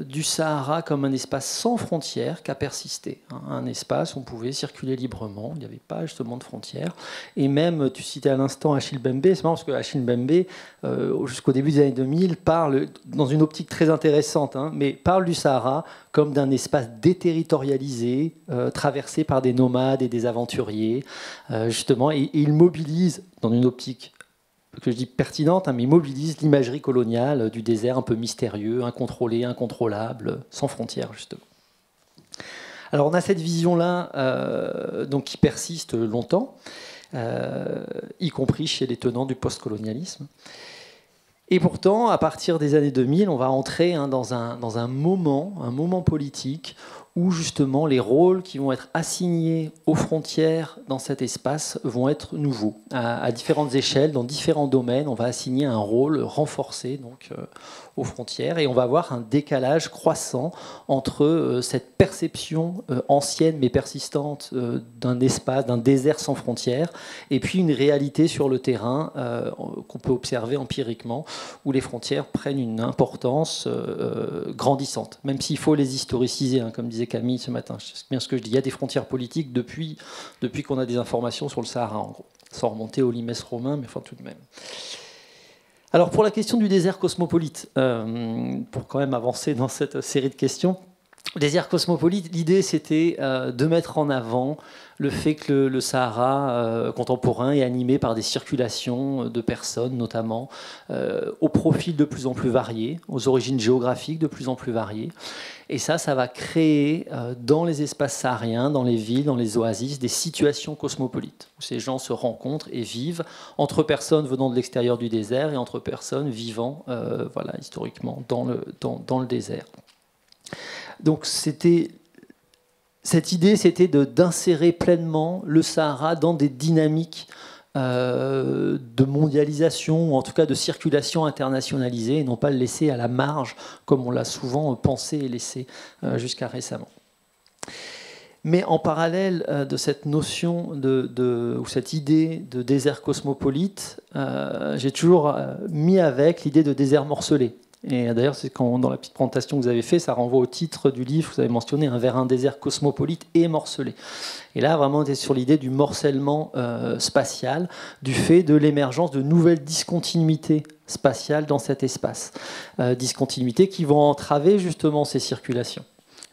du Sahara comme un espace sans frontières qui a persisté. Un espace où on pouvait circuler librement, il n'y avait pas justement de frontières. Et même, tu citais à l'instant Achille Mbembe, c'est marrant parce que Achille Mbembe, jusqu'au début des années 2000, parle, dans une optique très intéressante, mais parle du Sahara comme d'un espace déterritorialisé, traversé par des nomades et des aventuriers, justement, et il mobilise, dans une optique que je dis pertinente, mais mobilise l'imagerie coloniale du désert un peu mystérieux, incontrôlé, incontrôlable, sans frontières, justement. Alors on a cette vision-là donc, qui persiste longtemps, y compris chez les tenants du postcolonialisme. Et pourtant, à partir des années 2000, on va entrer dans un moment politique où justement les rôles qui vont être assignés aux frontières dans cet espace vont être nouveaux. À différentes échelles, dans différents domaines, on va assigner un rôle renforcé donc, aux frontières et on va avoir un décalage croissant entre cette perception ancienne mais persistante d'un espace, d'un désert sans frontières et puis une réalité sur le terrain qu'on peut observer empiriquement où les frontières prennent une importance grandissante, même s'il faut les historiciser, comme disait Camille ce matin. C'est bien ce que je dis. Il y a des frontières politiques depuis qu'on a des informations sur le Sahara, en gros. Sans remonter au limes romain, mais enfin tout de même. Alors pour la question du désert cosmopolite, pour quand même avancer dans cette série de questions, Désert cosmopolite, l'idée c'était de mettre en avant le fait que le Sahara contemporain est animé par des circulations de personnes, notamment aux profils de plus en plus variés, aux origines géographiques de plus en plus variées. Et ça va créer dans les espaces sahariens, dans les villes, dans les oasis, des situations cosmopolites, où ces gens se rencontrent et vivent entre personnes venant de l'extérieur du désert et entre personnes vivant voilà, historiquement dans le désert. Donc cette idée, c'était d'insérer pleinement le Sahara dans des dynamiques de mondialisation, ou en tout cas de circulation internationalisée, et non pas le laisser à la marge, comme on l'a souvent pensé et laissé jusqu'à récemment. Mais en parallèle de cette notion ou cette idée de désert cosmopolite, j'ai toujours mis avec l'idée de désert morcelé. Et d'ailleurs, c'est dans la petite présentation que vous avez fait, ça renvoie au titre du livre, vous avez mentionné vers un désert cosmopolite et morcelé. Et là, vraiment, on est sur l'idée du morcellement spatial, du fait de l'émergence de nouvelles discontinuités spatiales dans cet espace. Discontinuités qui vont entraver justement ces circulations.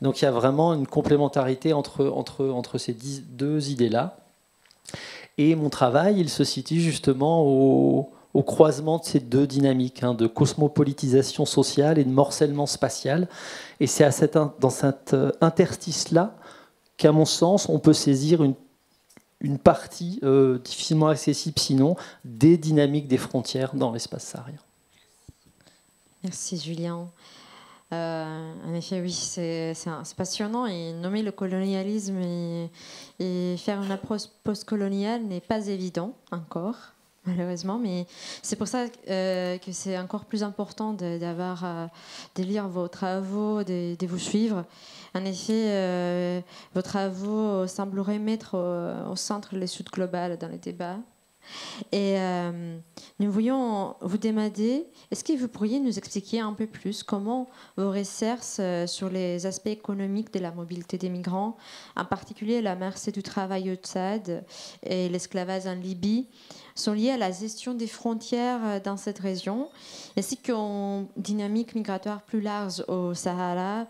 Donc il y a vraiment une complémentarité entre ces deux idées-là. Et mon travail, il se situe justement au croisement de ces deux dynamiques, de cosmopolitisation sociale et de morcellement spatial. Et c'est dans cet interstice-là qu'à mon sens, on peut saisir une partie difficilement accessible, sinon, des dynamiques des frontières dans l'espace saharien. Merci Julien. En effet, oui, c'est passionnant. Et nommer le colonialisme et faire une approche postcoloniale n'est pas évident encore, malheureusement, mais c'est pour ça que c'est encore plus important de lire vos travaux, de vous suivre. En effet, vos travaux sembleraient mettre au centre le Sud global dans le débat. Et nous voulions vous demander, est-ce que vous pourriez nous expliquer un peu plus comment vos recherches sur les aspects économiques de la mobilité des migrants, en particulier la merci du travail au Tchad et l'esclavage en Libye, sont liées à la gestion des frontières dans cette région, ainsi qu'une dynamique migratoire plus large au Sahara,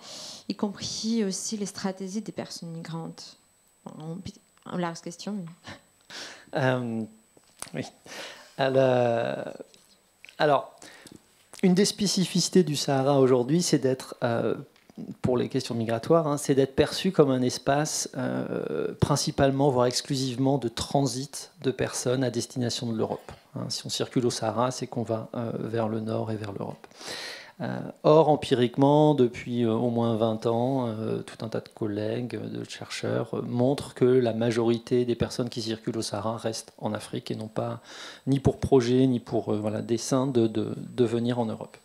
y compris aussi les stratégies des personnes migrantes. Une large question. Oui. Alors, une des spécificités du Sahara aujourd'hui, c'est d'être, pour les questions migratoires, c'est d'être perçu comme un espace principalement, voire exclusivement, de transit de personnes à destination de l'Europe. Si on circule au Sahara, c'est qu'on va vers le nord et vers l'Europe. Or, empiriquement, depuis au moins 20 ans, tout un tas de collègues, de chercheurs, montrent que la majorité des personnes qui circulent au Sahara restent en Afrique et non pas ni pour projet, ni pour dessein de venir en Europe.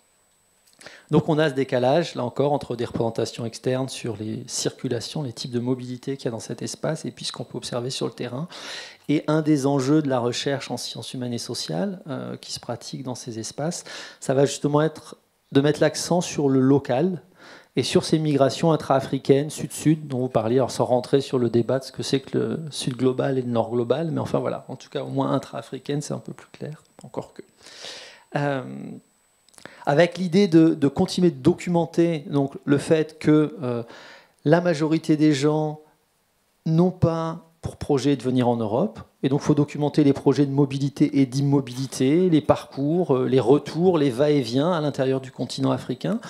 Donc on a ce décalage, là encore, entre des représentations externes sur les circulations, les types de mobilité qu'il y a dans cet espace, et puis ce qu'on peut observer sur le terrain. Et un des enjeux de la recherche en sciences humaines et sociales qui se pratique dans ces espaces, ça va justement être de mettre l'accent sur le local et sur ces migrations intra-africaines, sud-sud, dont vous parliez, alors sans rentrer sur le débat de ce que c'est que le sud global et le nord global, mais enfin voilà, en tout cas au moins intra-africaine, c'est un peu plus clair, encore que. Avec l'idée de continuer de documenter donc, le fait que la majorité des gens n'ont pas pour projet de venir en Europe. Et donc, il faut documenter les projets de mobilité et d'immobilité, les parcours, les retours, les va-et-vient à l'intérieur du continent africain,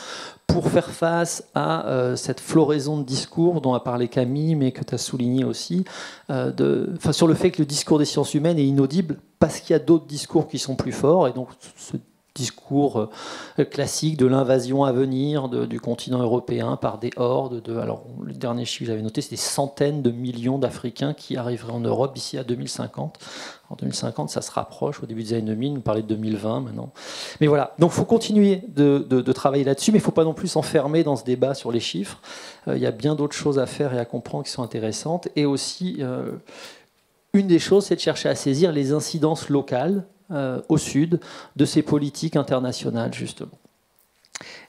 pour faire face à cette floraison de discours dont a parlé Camille, mais que tu as souligné aussi, sur le fait que le discours des sciences humaines est inaudible parce qu'il y a d'autres discours qui sont plus forts. Et donc, ce discours classique de l'invasion à venir du continent européen par des hordes alors le dernier chiffre que j'avais noté, c'est des centaines de millions d'Africains qui arriveraient en Europe d'ici à 2050. En 2050, ça se rapproche. Au début des années 2000, on parlait de 2020 maintenant. Mais voilà, donc il faut continuer de travailler là-dessus, mais il ne faut pas non plus s'enfermer dans ce débat sur les chiffres. Il y a bien d'autres choses à faire et à comprendre qui sont intéressantes. Et aussi, une des choses, c'est de chercher à saisir les incidences locales au sud de ces politiques internationales, justement.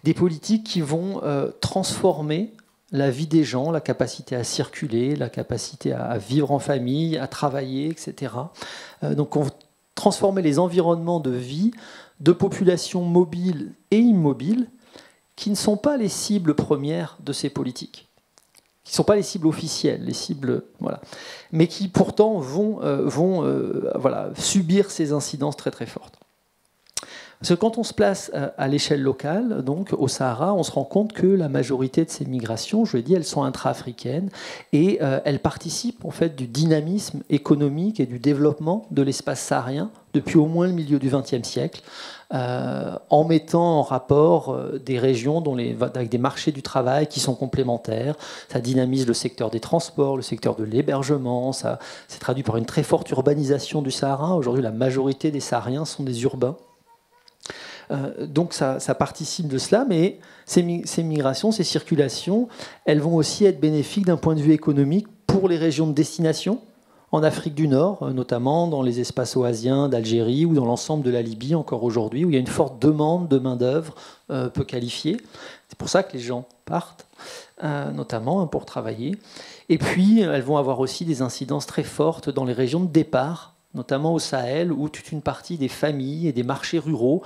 Des politiques qui vont transformer la vie des gens, la capacité à circuler, la capacité à vivre en famille, à travailler, etc. Donc on va transformer les environnements de vie de populations mobiles et immobiles qui ne sont pas les cibles premières de ces politiques. qui ne sont pas les cibles officielles, les cibles, voilà, mais qui pourtant vont voilà, subir ces incidences très très fortes. Parce que quand on se place à l'échelle locale, donc au Sahara, on se rend compte que la majorité de ces migrations, je l'ai dit, elles sont intra-africaines et elles participent en fait du dynamisme économique et du développement de l'espace saharien depuis au moins le milieu du XXe siècle, en mettant en rapport des régions avec des marchés du travail qui sont complémentaires. Ça dynamise le secteur des transports, le secteur de l'hébergement. Ça s'est traduit par une très forte urbanisation du Sahara. Aujourd'hui, la majorité des Sahariens sont des urbains. Donc ça participe de cela, mais ces migrations, ces circulations, elles vont aussi être bénéfiques d'un point de vue économique pour les régions de destination, en Afrique du Nord, notamment dans les espaces oasiens d'Algérie ou dans l'ensemble de la Libye encore aujourd'hui, où il y a une forte demande de main-d'œuvre peu qualifiée. C'est pour ça que les gens partent, notamment pour travailler. Et puis, elles vont avoir aussi des incidences très fortes dans les régions de départ, notamment au Sahel, où toute une partie des familles et des marchés ruraux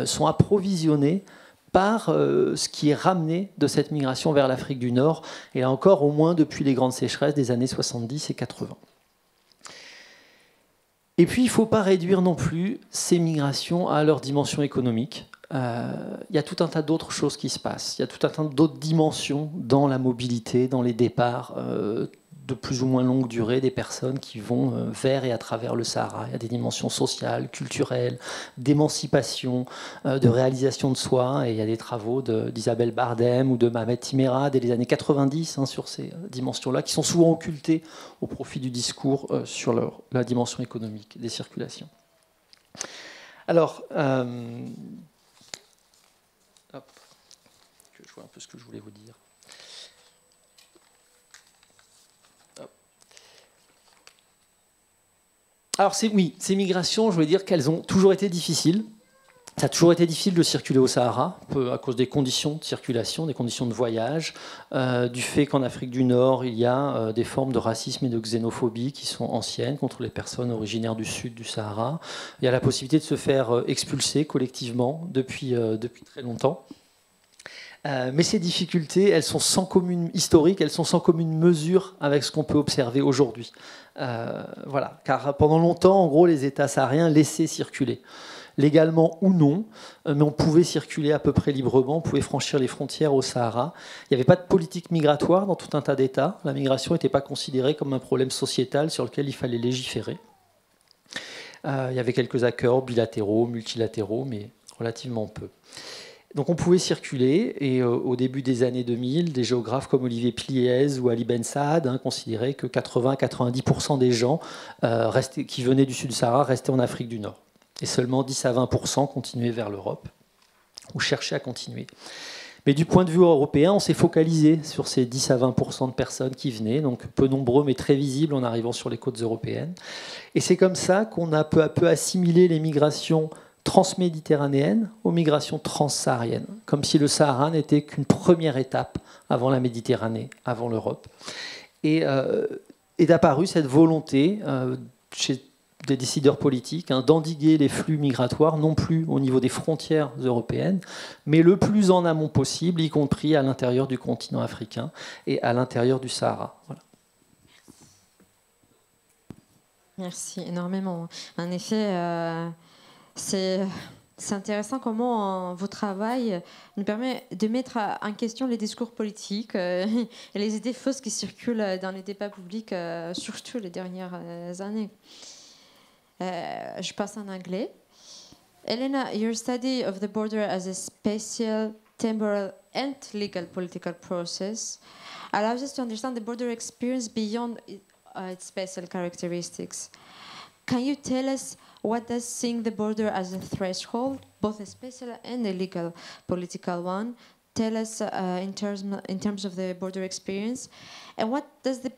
sont approvisionnés par ce qui est ramené de cette migration vers l'Afrique du Nord, et là encore au moins depuis les grandes sécheresses des années 70 et 80. Et puis il ne faut pas réduire non plus ces migrations à leur dimension économique. Il y a tout un tas d'autres choses qui se passent, il y a tout un tas d'autres dimensions dans la mobilité, dans les départs de plus ou moins longue durée des personnes qui vont vers et à travers le Sahara. Il y a des dimensions sociales, culturelles, d'émancipation, de réalisation de soi, et il y a des travaux d'Isabelle Bardem ou de Mohamed Timera dès les années 90 sur ces dimensions-là, qui sont souvent occultées au profit du discours sur la dimension économique des circulations. Alors, je vois un peu ce que je voulais vous dire. Alors oui, ces migrations, je veux dire qu'elles ont toujours été difficiles. Ça a toujours été difficile de circuler au Sahara, à cause des conditions de circulation, des conditions de voyage, du fait qu'en Afrique du Nord, il y a des formes de racisme et de xénophobie qui sont anciennes contre les personnes originaires du sud du Sahara. Il y a la possibilité de se faire expulser collectivement depuis très longtemps. Mais ces difficultés, elles sont sans commune historique, elles sont sans commune mesure avec ce qu'on peut observer aujourd'hui. Voilà. Car pendant longtemps, en gros, les États sahariens laissaient circuler, légalement ou non, mais on pouvait circuler à peu près librement, on pouvait franchir les frontières au Sahara. Il n'y avait pas de politique migratoire dans tout un tas d'États. La migration n'était pas considérée comme un problème sociétal sur lequel il fallait légiférer. Il y avait quelques accords bilatéraux, multilatéraux, mais relativement peu. Donc on pouvait circuler, et au début des années 2000, des géographes comme Olivier Pliez ou Ali Ben Saad considéraient que 80-90% des gens qui venaient du sud du Sahara restaient en Afrique du Nord. Et seulement 10 à 20% continuaient vers l'Europe, ou cherchaient à continuer. Mais du point de vue européen, on s'est focalisé sur ces 10 à 20% de personnes qui venaient, donc peu nombreux mais très visibles en arrivant sur les côtes européennes. Et c'est comme ça qu'on a peu à peu assimilé les migrations transméditerranéenne aux migrations transsahariennes, comme si le Sahara n'était qu'une première étape avant la Méditerranée, avant l'Europe. Et est apparue cette volonté chez des décideurs politiques d'endiguer les flux migratoires, non plus au niveau des frontières européennes, mais le plus en amont possible, y compris à l'intérieur du continent africain et à l'intérieur du Sahara. Voilà. Merci énormément. En effet, c'est intéressant comment votre travail nous permet de mettre en question les discours politiques et les idées fausses qui circulent dans les débats publics, surtout les dernières années. Je passe en anglais. Elena, your study of the border as a spatial, temporal and legal political process allows us to understand the border experience beyond its spatial characteristics. Can you tell us what does seeing the border as a threshold, both a spatial and a legal political one, tell us in terms of the border experience? And what does the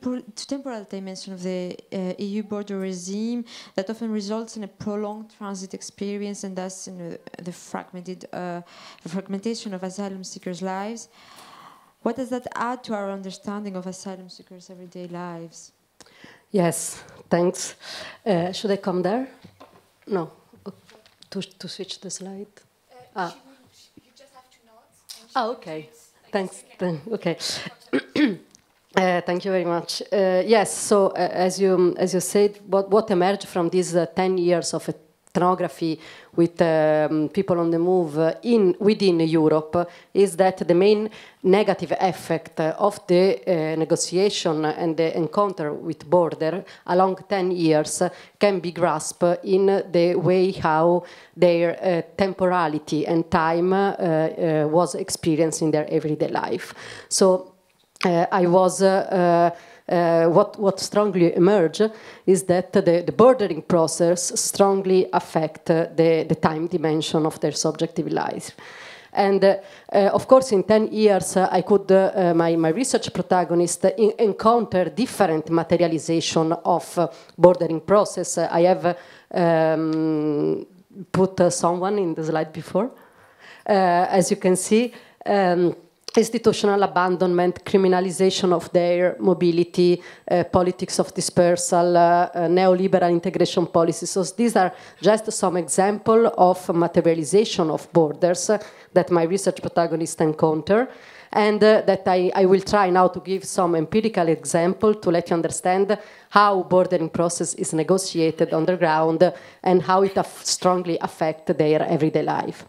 temporal dimension of the EU border regime that often results in a prolonged transit experience and thus in the fragmentation of asylum seekers' lives, what does that add to our understanding of asylum seekers' everyday lives? Yes, thanks. Should I come there? No, to switch the slide. You just have to nod. Okay. Thanks. Then okay. Thank you very much. Yes, so as you said, what emerged from these 10 years of ethnography with people on the move within Europe is that the main negative effect of the negotiation and the encounter with border along 10 years can be grasped in the way how their temporality and time was experienced in their everyday life. So what strongly emerged is that the bordering process strongly affect the time dimension of their subjective life. And of course, in 10 years, I could, my research protagonist encounter different materialization of bordering process. I have put someone in the slide before. As you can see, institutional abandonment, criminalization of their mobility, politics of dispersal, neoliberal integration policies. So these are just some examples of materialization of borders that my research protagonist encounter, and that I will try now to give some empirical example to let you understand how bordering process is negotiated on the ground and how it strongly affects their everyday life.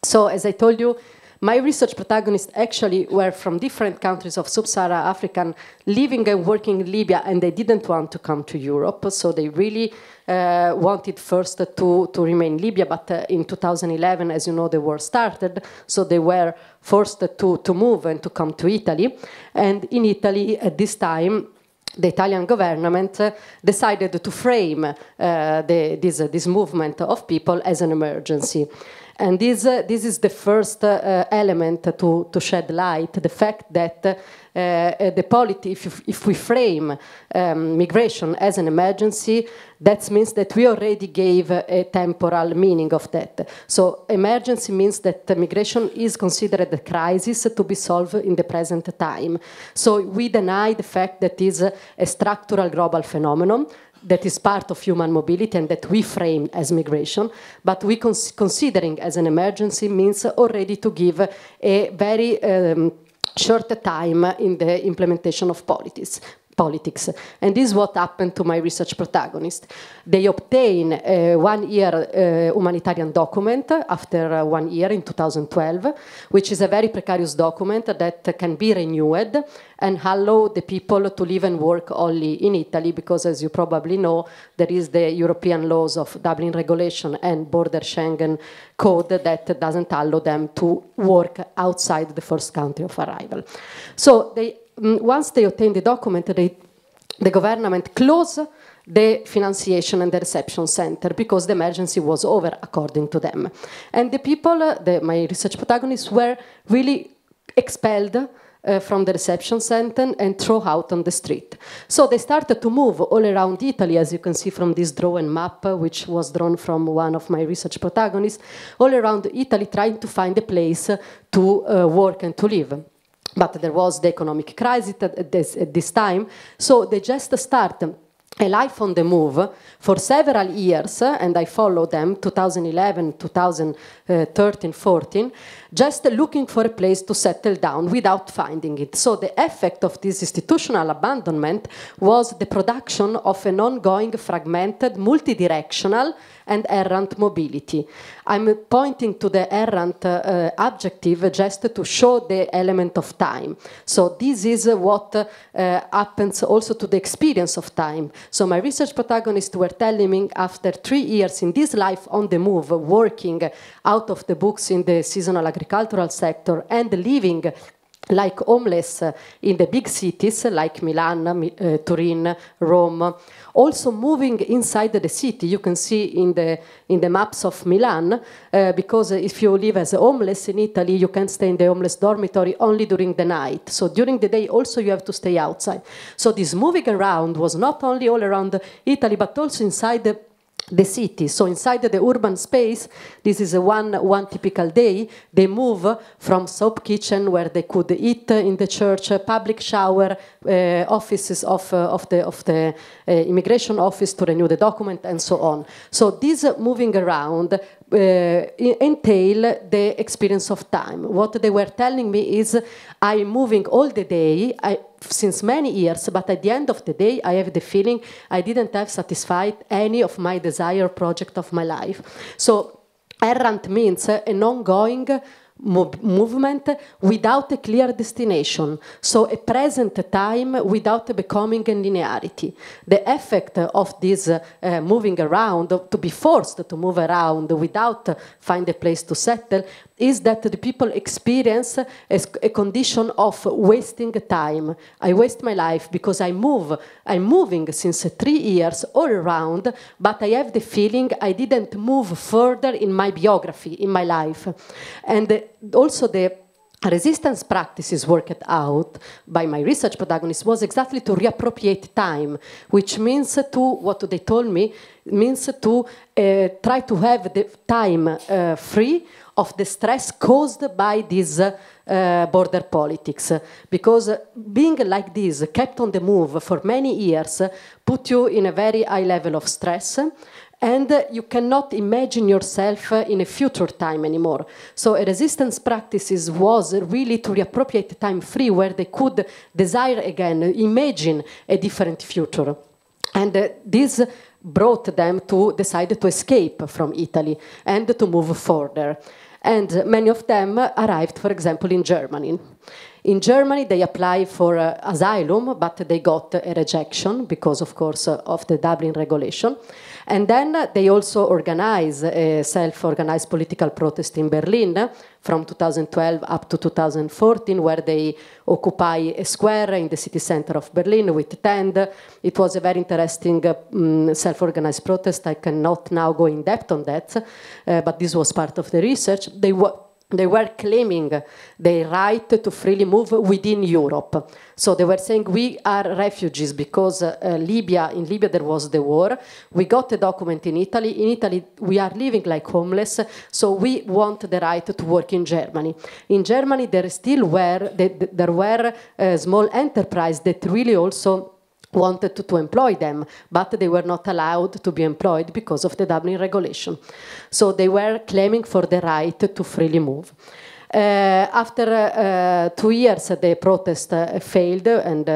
So as I told you, my research protagonists actually were from different countries of sub-Saharan Africa, living and working in Libya, and they didn't want to come to Europe. So they really wanted first to remain in Libya, but in 2011, as you know, the war started, so they were forced to move and to come to Italy. And in Italy, at this time, the Italian government decided to frame this movement of people as an emergency. And this is the first element to shed light, the fact that if we frame migration as an emergency, that means that we already gave a temporal meaning of that. So emergency means that migration is considered a crisis to be solved in the present time. So we deny the fact that it is a structural global phenomenon that is part of human mobility and that we frame as migration, but we considering as an emergency means already to give a very short time in the implementation of politics. And this is what happened to my research protagonist. They obtain a 1 year humanitarian document after 1 year in 2012, which is a very precarious document that can be renewed and allow the people to live and work only in Italy, because as you probably know, there is the European laws of Dublin regulation and border Schengen code that doesn't allow them to work outside the first country of arrival. So once they obtain the document, the government closed the financiation and the reception center because the emergency was over, according to them. And the people, my research protagonists, were really expelled from the reception center and thrown out on the street. So they started to move all around Italy, as you can see from this drawn map, which was drawn from one of my research protagonists, all around Italy trying to find a place to work and to live. But there was the economic crisis at this time, so they just started a life on the move for several years, and I followed them, 2011, 2013, 14, just looking for a place to settle down without finding it. So the effect of this institutional abandonment was the production of an ongoing, fragmented, multidirectional, and errant mobility. I'm pointing to the errant adjective just to show the element of time. So this is what happens also to the experience of time. So my research protagonists were telling me after 3 years in this life on the move, working out of the books in the seasonal agricultural sector and living like homeless in the big cities like Milan, Turin, Rome. Also moving inside the city, you can see in the maps of Milan, because if you live as a homeless in Italy, you can stay in the homeless dormitory only during the night. So during the day also you have to stay outside. So this moving around was not only all around Italy, but also inside the city. So inside the urban space, this is one typical day. They move from soap kitchen where they could eat in the church, public shower, offices of the immigration office to renew the document, and so on. So this moving around entail the experience of time. What they were telling me is, I'm moving all the day, since many years, but at the end of the day, I have the feeling I didn't have satisfied any of my desire project of my life. So errant means an ongoing movement without a clear destination, so a present time without becoming a linearity. The effect of this moving around, to be forced to move around without find a place to settle, is that the people experience a condition of wasting time. I waste my life because I'm moving since 3 years all around, but I have the feeling I didn't move further in my biography, in my life. And also the resistance practices worked out by my research protagonists was exactly to reappropriate time, which means to, what they told me, means to try to have the time free of the stress caused by this border politics. Because being like this, kept on the move for many years, put you in a very high level of stress, and you cannot imagine yourself in a future time anymore. So a resistance practices was really to reappropriate time free, where they could desire again, imagine a different future. And this brought them to decide to escape from Italy and to move further. And many of them arrived, for example, in Germany. In Germany, they applied for asylum, but they got a rejection because, of course, of the Dublin regulation. And then they also organized a self-organized political protest in Berlin from 2012 up to 2014, where they occupy a square in the city center of Berlin with tent. It was a very interesting self-organized protest. I cannot now go in depth on that, but this was part of the research. They were claiming their right to freely move within Europe. So they were saying, we are refugees because in Libya there was the war. We got a document in Italy. In Italy, we are living like homeless, so we want the right to work in Germany. In Germany, there were small enterprises that really also wanted to employ them, but they were not allowed to be employed because of the Dublin regulation. So they were claiming for the right to freely move. After 2 years, the protest failed and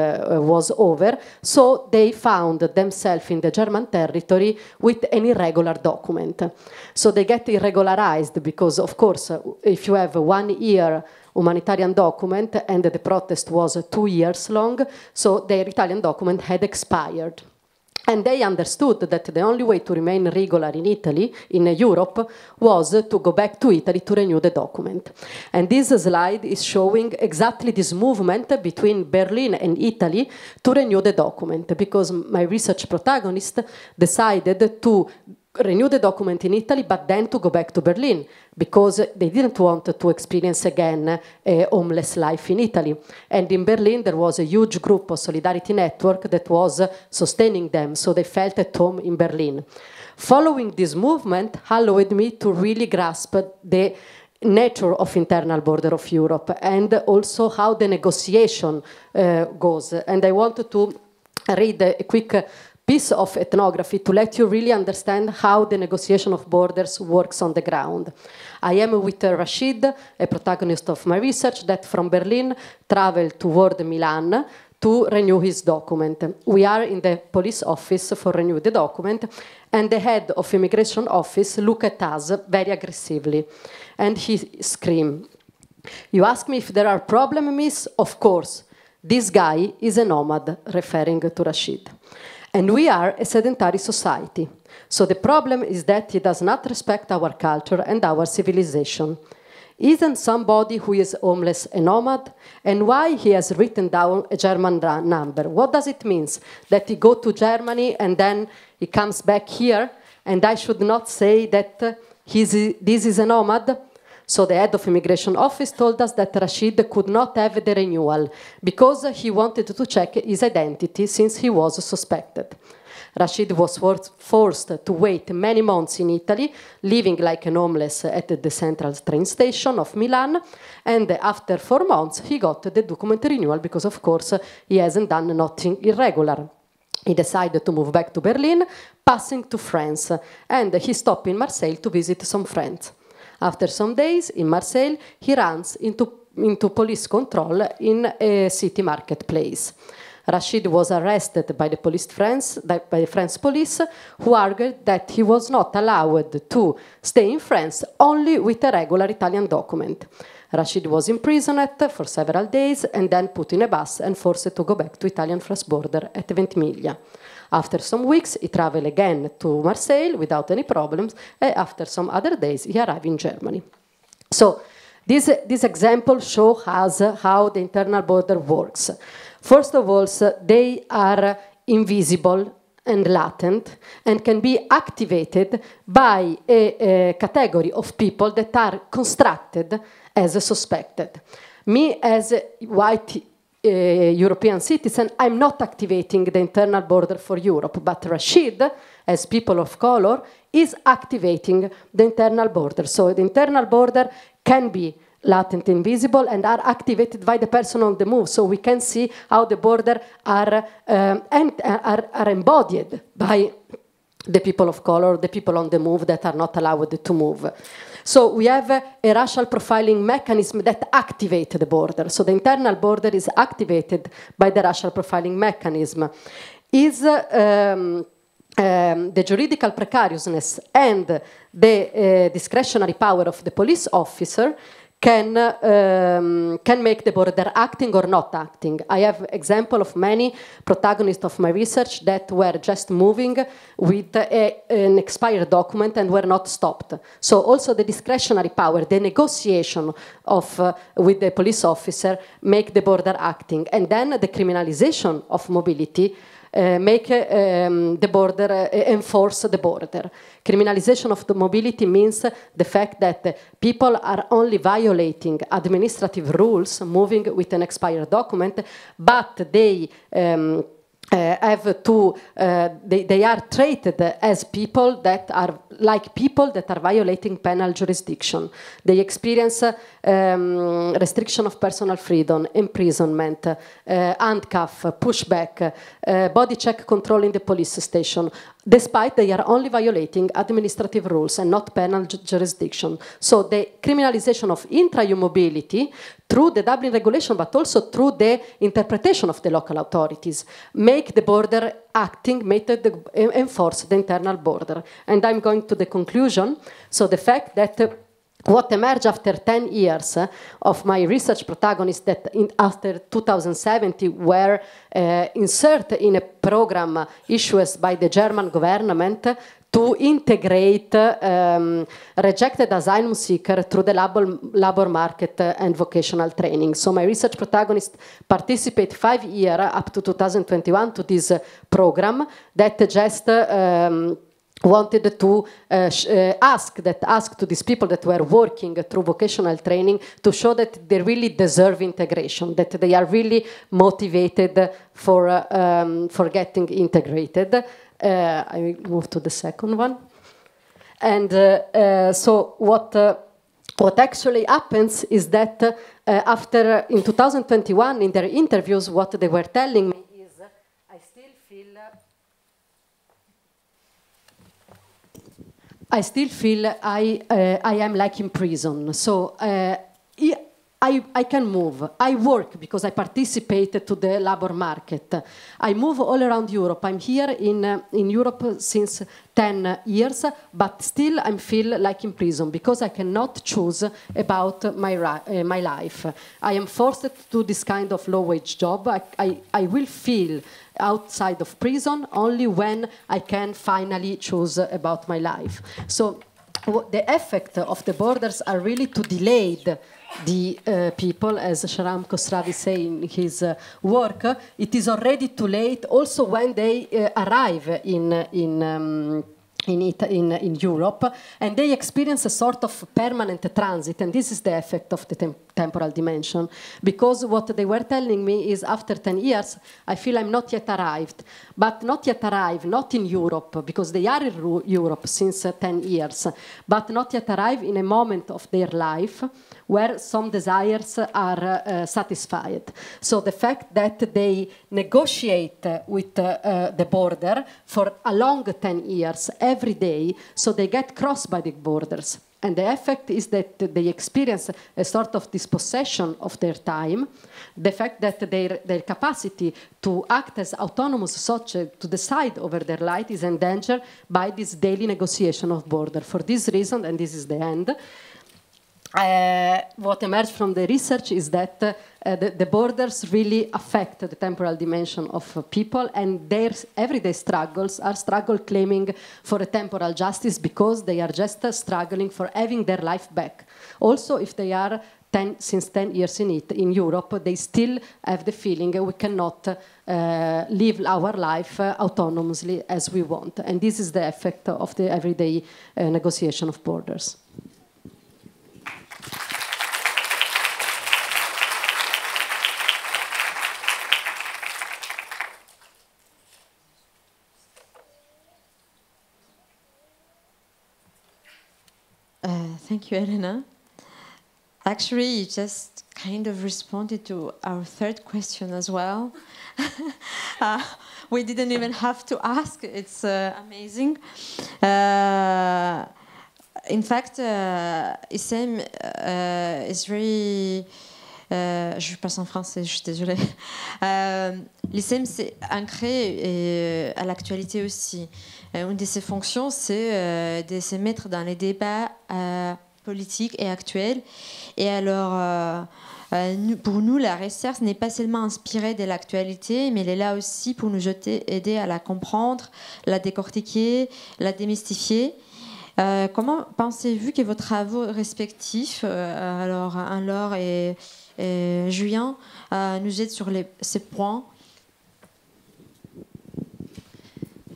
was over, so they found themselves in the German territory with an irregular document. So they get irregularized because, of course, if you have 1 year humanitarian document, and the protest was 2 years long, so their Italian document had expired. And they understood that the only way to remain regular in Italy, in Europe, was to go back to Italy to renew the document. And this slide is showing exactly this movement between Berlin and Italy to renew the document, because my research protagonist decided to renew the document in Italy, but then to go back to Berlin, because they didn't want to experience again a homeless life in Italy. And in Berlin, there was a huge group of Solidarity Network that was sustaining them, so they felt at home in Berlin. Following this movement allowed me to really grasp the nature of internal border of Europe, and also how the negotiation goes. And I wanted to read a quick piece of ethnography to let you really understand how the negotiation of borders works on the ground. I am with Rashid, a protagonist of my research, that from Berlin traveled toward Milan to renew his document. We are in the police office for renew the document, and the head of immigration office looked at us very aggressively, and he screamed, "You ask me if there are problems, miss? Of course. This guy is a nomad," referring to Rashid. And we are a sedentary society. So the problem is that he does not respect our culture and our civilization. Isn't somebody who is homeless a nomad? And why he has written down a German number? What does it mean? That he go to Germany and then he comes back here, and I should not say that this is a nomad? So the head of immigration office told us that Rashid could not have the renewal because he wanted to check his identity since he was suspected. Rashid was forced to wait many months in Italy, living like an homeless at the central train station of Milan, and after 4 months he got the document renewal because, of course, he hasn't done nothing irregular. he decided to move back to Berlin, passing to France, and he stopped in Marseille to visit some friends. After some days in Marseille, he runs into police control in a city marketplace. Rachid was arrested by the French police, who argued that he was not allowed to stay in France only with a regular Italian document. Rachid was imprisoned for several days and then put in a bus and forced to go back to Italian-France border at Ventimiglia. After some weeks, he traveled again to Marseille without any problems, and after some other days, he arrived in Germany. So this example shows us how the internal border works. First of all, they are invisible and latent and can be activated by a category of people that are constructed as suspected. Me, as a white European citizen, I'm not activating the internal border for Europe, but Rachid, as people of color, is activating the internal border. So the internal border can be latent, invisible, and are activated by the person on the move. So we can see how the border are embodied by the people of color, the people on the move that are not allowed to move. So we have a racial profiling mechanism that activates the border. So the internal border is activated by the racial profiling mechanism. The juridical precariousness and the discretionary power of the police officer can make the border acting or not acting. I have example of many protagonists of my research that were just moving with an expired document and were not stopped. So also the discretionary power, the negotiation with the police officer make the border acting. And then the criminalization of mobility make the border, enforce the border. Criminalization of the mobility means the fact that people are only violating administrative rules, moving with an expired document, but they have to, they are treated as people that are like people that are violating penal jurisdiction. They experience restriction of personal freedom, imprisonment, handcuff, pushback, body check control in the police station, despite they are only violating administrative rules and not penal jurisdiction. So the criminalization of intra-EU mobility through the Dublin regulation, but also through the interpretation of the local authorities, make the border acting, enforce the internal border. And I'm going to the conclusion. So the fact that what emerged after 10 years of my research protagonists that after 2017 were inserted in a program issued by the German government to integrate rejected asylum seekers through the labor market and vocational training. So my research protagonists participate 5 years up to 2021 to this program that just wanted to ask to these people that were working through vocational training to show that they really deserve integration, that they are really motivated for getting integrated. I will move to the second one. And so what actually happens is that after, in 2021, in their interviews, what they were telling me is, I still feel I am like in prison. So I can move. I work because I participate to the labor market. I move all around Europe. I'm here in Europe since 10 years, but still I feel like in prison because I cannot choose about my life. I am forced to do this kind of low-wage job. I will feel outside of prison only when I can finally choose about my life. So the effect of the borders are really to delay the people, as Shahram Khosravi says in his work. It is already too late also when they arrive in in Europe, and they experience a sort of permanent transit, and this is the effect of the temporal dimension, because what they were telling me is after 10 years, I feel I'm not yet arrived, but not yet arrived, not in Europe, because they are in Europe since 10 years, but not yet arrived in a moment of their life where some desires are satisfied. So the fact that they negotiate with the border for a long 10 years, every day, so they get crossed by the borders. And the effect is that they experience a sort of dispossession of their time, the fact that their capacity to act as autonomous subject to decide over their life is endangered by this daily negotiation of border. For this reason, and this is the end, what emerged from the research is that the borders really affect the temporal dimension of people, and their everyday struggles are struggle claiming for a temporal justice because they are just struggling for having their life back. Also, if they are since 10 years in Europe, they still have the feeling we cannot live our life autonomously as we want. And this is the effect of the everyday negotiation of borders. Thank you, Elena. Actually, you just kind of responded to our third question as well. We didn't even have to ask. It's amazing. In fact, Issem is very... je passe en français, je suis désolée. L'ICEM, c'est ancré à l'actualité aussi. Une de ses fonctions, c'est de se mettre dans les débats politiques et actuels. Et alors, pour nous, la recherche n'est pas seulement inspirée de l'actualité, mais elle est là aussi pour nous aider à la comprendre, la décortiquer, la démystifier. Comment pensez-vous que vos travaux respectifs, alors Anne-Laure et Julien, nous aident sur ces points?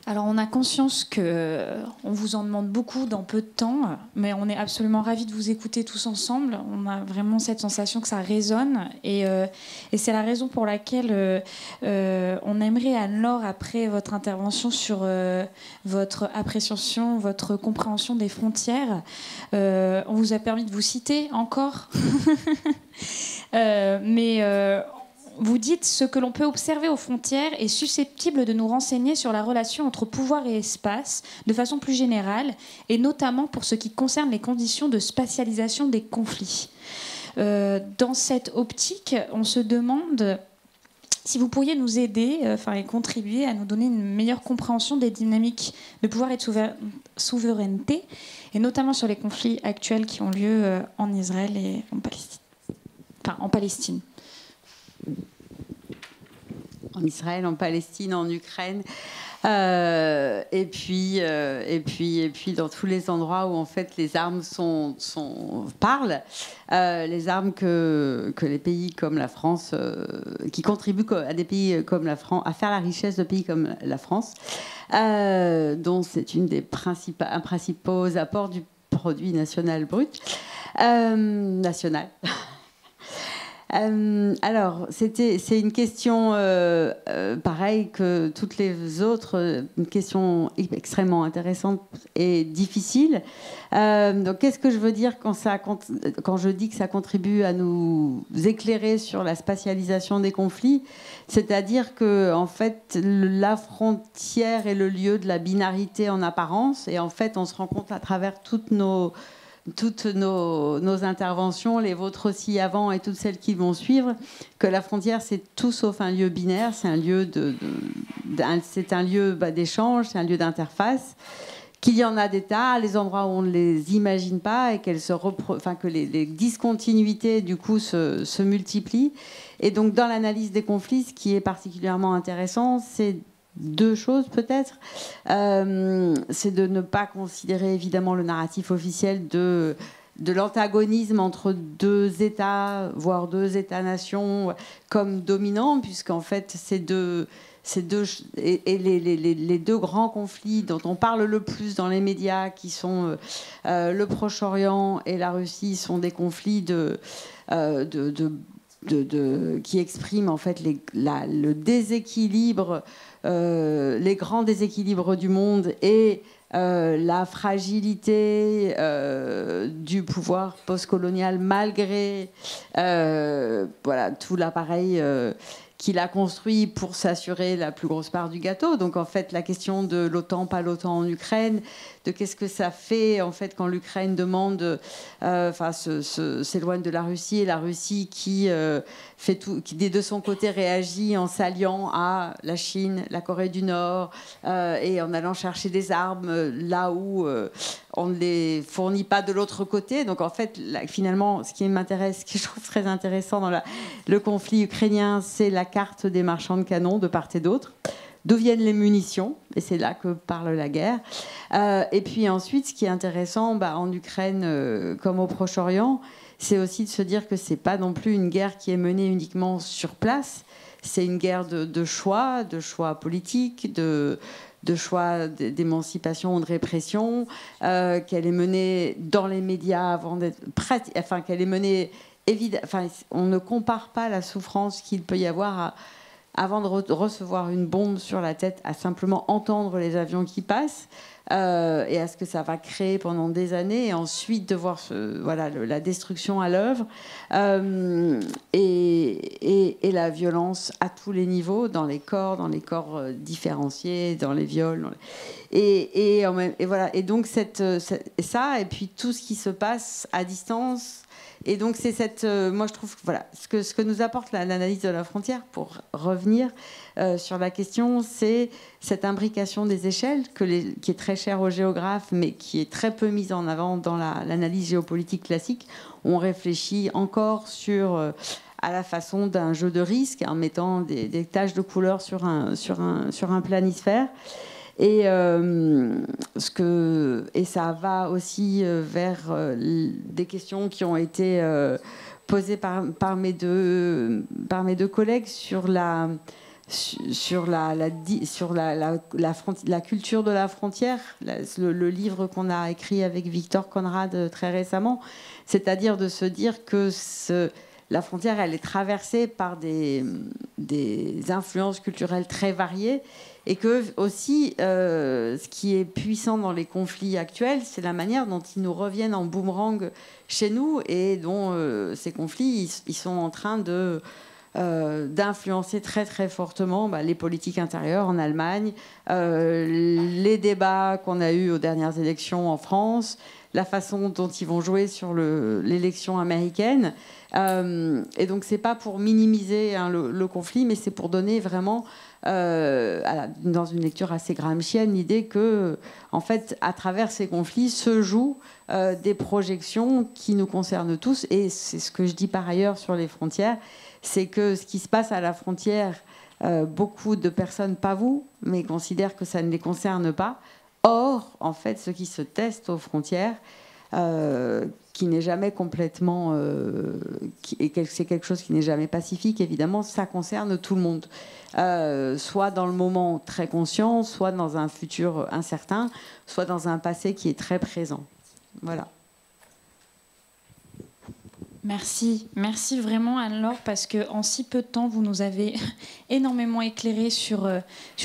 Alors, on a conscience qu'on vous en demande beaucoup dans peu de temps, mais on est absolument ravis de vous écouter tous ensemble. On a vraiment cette sensation que ça résonne, et c'est la raison pour laquelle on aimerait, Anne-Laure, après votre intervention sur votre appréciation, votre compréhension des frontières, on vous a permis de vous citer encore, mais... Vous dites ce que l'on peut observer aux frontières est susceptible de nous renseigner sur la relation entre pouvoir et espace de façon plus générale, et notamment pour ce qui concerne les conditions de spatialisation des conflits. Dans cette optique, on se demande si vous pourriez nous aider, et contribuer à nous donner une meilleure compréhension des dynamiques de pouvoir et de souveraineté, et notamment sur les conflits actuels qui ont lieu en Israël et en Palestine. Enfin, en Palestine. En Israël, en Palestine, en Ukraine, et puis dans tous les endroits où en fait les armes parlent, les armes que les pays comme la France, qui contribuent à des pays comme la France, à faire la richesse de pays comme la France, dont c'est une des principaux apports du produit national brut national. Alors, c'est une question pareille que toutes les autres, une question extrêmement intéressante et difficile. Donc, qu'est-ce que je veux dire quand je dis que ça contribue à nous éclairer sur la spatialisation des conflits? C'est-à-dire que, en fait, la frontière est le lieu de la binarité en apparence, et en fait, on se rend compte à travers toutes nos interventions, les vôtres aussi avant et toutes celles qui vont suivre, que la frontière, c'est tout sauf un lieu binaire, c'est un lieu d'échange, c'est un lieu d'interface, qu'il y en a des tas, les endroits où on ne les imagine pas, et que les discontinuités du coup se multiplient. Et donc dans l'analyse des conflits, ce qui est particulièrement intéressant, c'est deux choses peut-être. C'est de ne pas considérer évidemment le narratif officiel de de l'antagonisme entre deux États, voire deux États-nations, comme dominants, puisqu'en fait, les deux grands conflits dont on parle le plus dans les médias, qui sont le Proche-Orient et la Russie, sont des conflits qui expriment en fait le déséquilibre, les grands déséquilibres du monde et la fragilité du pouvoir postcolonial malgré voilà, tout l'appareil qu'il a construit pour s'assurer la plus grosse part du gâteau. Donc en fait, la question de l'OTAN, pas l'OTAN en Ukraine, de qu'est-ce que ça fait en fait quand l'Ukraine demande, s'éloigne de la Russie, et la Russie qui fait tout, qui de son côté réagit en s'alliant à la Chine, la Corée du Nord, et en allant chercher des armes là où on ne les fournit pas de l'autre côté. Donc en fait, là, finalement, ce qui m'intéresse, ce que je trouve très intéressant dans le conflit ukrainien, c'est la carte des marchands de canons de part et d'autre. D'où viennent les munitions, et c'est là que parle la guerre. Et puis ensuite, ce qui est intéressant en Ukraine comme au Proche-Orient, c'est aussi de se dire que c'est pas non plus une guerre qui est menée uniquement sur place. C'est une guerre de choix politiques, de choix d'émancipation ou de répression, qu'elle est menée dans les médias avant d'être qu'elle est menée on ne compare pas la souffrance qu'il peut y avoir avant de recevoir une bombe sur la tête, à simplement entendre les avions qui passent, et à ce que ça va créer pendant des années, et ensuite de voir la destruction à l'œuvre, et la violence à tous les niveaux, dans les corps différenciés, dans les viols. Et donc ça, et puis tout ce qui se passe à distance. Et donc c'est moi je trouve que ce que nous apporte l'analyse de la frontière, pour revenir sur la question, c'est cette imbrication des échelles qui est très chère aux géographes, mais qui est très peu mise en avant dans l'analyse géopolitique classique. On réfléchit encore sur à la façon d'un jeu de risque, en mettant des taches de couleur sur un planisphère. Et ça va aussi vers des questions qui ont été posées par mes deux collègues sur la culture de la frontière, le livre qu'on a écrit avec Victor Conrad très récemment, c'est-à-dire de se dire que la frontière, elle est traversée par des influences culturelles très variées, et que aussi, ce qui est puissant dans les conflits actuels, c'est la manière dont ils nous reviennent en boomerang chez nous, et dont ces conflits, ils sont en train d'influencer très très fortement les politiques intérieures en Allemagne, les débats qu'on a eus aux dernières élections en France, la façon dont ils vont jouer sur l'élection américaine. Et donc c'est pas pour minimiser le conflit, mais c'est pour donner vraiment, dans une lecture assez gramscienne, l'idée que, en fait, à travers ces conflits se jouent des projections qui nous concernent tous. Et c'est ce que je dis par ailleurs sur les frontières, c'est que ce qui se passe à la frontière, beaucoup de personnes, pas vous, mais considèrent que ça ne les concerne pas. Or, en fait, ce qui se teste aux frontières, qui n'est jamais complètement... c'est quelque chose qui n'est jamais pacifique, évidemment, ça concerne tout le monde. Soit dans le moment très conscient, soit dans un futur incertain, soit dans un passé qui est très présent. Voilà. Merci vraiment Anne-Laure, parce qu'en si peu de temps, vous nous avez énormément éclairé sur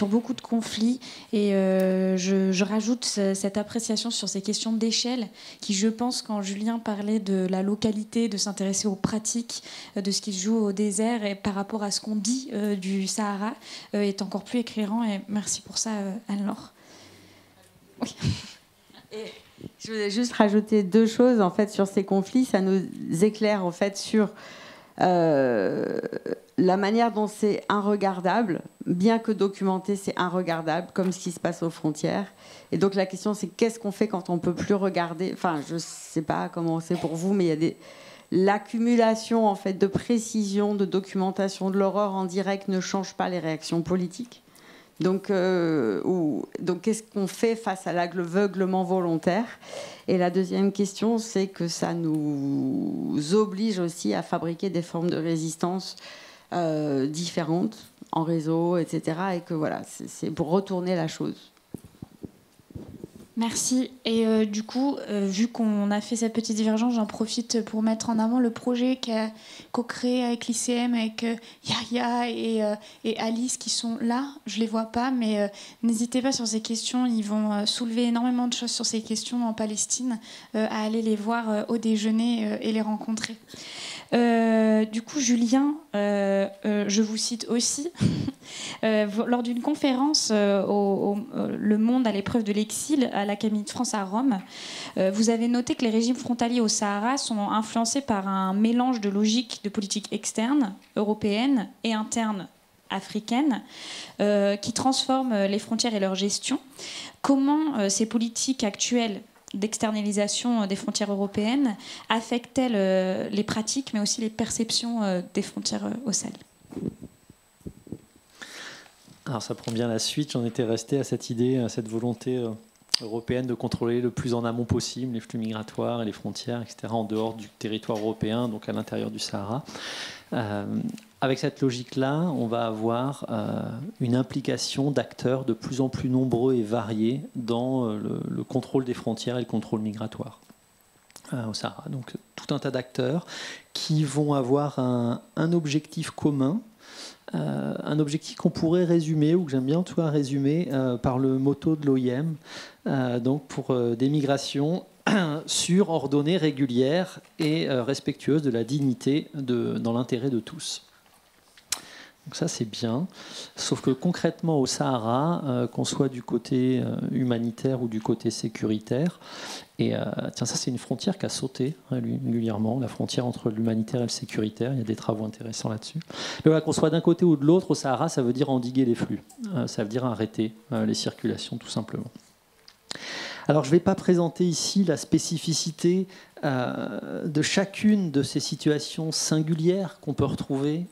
beaucoup de conflits, et je rajoute cette appréciation sur ces questions d'échelle qui, je pense, quand Julien parlait de la localité, de s'intéresser aux pratiques, de ce qui se joue au désert et par rapport à ce qu'on dit du Sahara, est encore plus éclairant, et merci pour ça Anne-Laure. Oui. Et je voulais juste rajouter deux choses en fait sur ces conflits. Ça nous éclaire en fait sur la manière dont c'est inregardable, bien que documenté, c'est inregardable, comme ce qui se passe aux frontières. Et donc la question, c'est qu'est-ce qu'on fait quand on peut plus regarder. Enfin, je sais pas comment c'est pour vous, mais il y a l'accumulation en fait de précision, de documentation de l'horreur en direct ne change pas les réactions politiques. Donc qu'est-ce qu'on fait face à l'aveuglement volontaire? Et la deuxième question, c'est que ça nous oblige aussi à fabriquer des formes de résistance différentes en réseau, etc. Et que voilà, c'est pour retourner la chose. Merci. Et du coup, vu qu'on a fait cette petite divergence, j'en profite pour mettre en avant le projet qu'a co-créé avec l'ICM, avec Yahya et Alice qui sont là. Je ne les vois pas, mais n'hésitez pas sur ces questions. Ils vont soulever énormément de choses sur ces questions en Palestine, à aller les voir au déjeuner et les rencontrer. Du coup, Julien, je vous cite aussi, lors d'une conférence Le Monde à l'épreuve de l'exil à l'Académie de France à Rome, vous avez noté que les régimes frontaliers au Sahara sont influencés par un mélange de logiques de politique externe, européenne et interne, africaine, qui transforment les frontières et leur gestion. Comment ces politiques actuelles d'externalisation des frontières européennes affectent-elles les pratiques, mais aussi les perceptions des frontières au Sahel? Alors ça prend bien la suite. J'en étais resté à cette idée, à cette volonté européenne de contrôler le plus en amont possible les flux migratoires et les frontières, etc., en dehors du territoire européen, donc à l'intérieur du Sahara. Avec cette logique-là, on va avoir une implication d'acteurs de plus en plus nombreux et variés dans le contrôle des frontières et le contrôle migratoire au Sahara. Donc tout un tas d'acteurs qui vont avoir un objectif commun, un objectif qu'on pourrait résumer, ou que j'aime bien en tout cas résumer, par le motto de l'OIM, donc pour des migrations sûres, ordonnées, régulières et respectueuses de la dignité dans l'intérêt de tous. Donc ça c'est bien, sauf que concrètement au Sahara, qu'on soit du côté humanitaire ou du côté sécuritaire, et tiens, ça c'est une frontière qui a sauté régulièrement, la frontière entre l'humanitaire et le sécuritaire, il y a des travaux intéressants là-dessus. Mais voilà, qu'on soit d'un côté ou de l'autre, au Sahara ça veut dire endiguer les flux, ça veut dire arrêter les circulations tout simplement. Alors je ne vais pas présenter ici la spécificité de chacune de ces situations singulières qu'on peut retrouver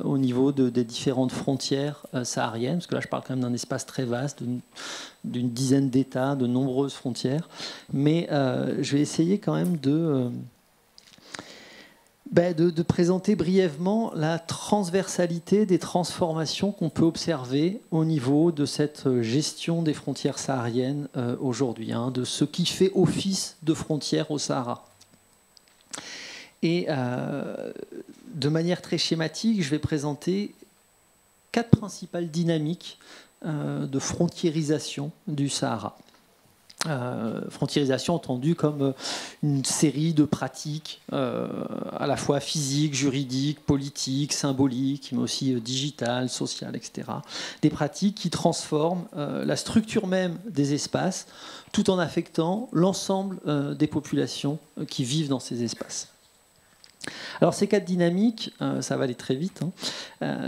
au niveau des différentes frontières sahariennes, parce que là je parle quand même d'un espace très vaste, d'une dizaine d'États, de nombreuses frontières, mais je vais essayer quand même de présenter brièvement la transversalité des transformations qu'on peut observer au niveau de cette gestion des frontières sahariennes aujourd'hui, de ce qui fait office de frontière au Sahara. Et de manière très schématique, je vais présenter 4 principales dynamiques de frontiérisation du Sahara. Frontiérisation entendue comme une série de pratiques à la fois physiques, juridiques, politiques, symboliques, mais aussi digitales, sociales, etc. Des pratiques qui transforment la structure même des espaces tout en affectant l'ensemble des populations qui vivent dans ces espaces. Alors ces 4 dynamiques, ça va aller très vite,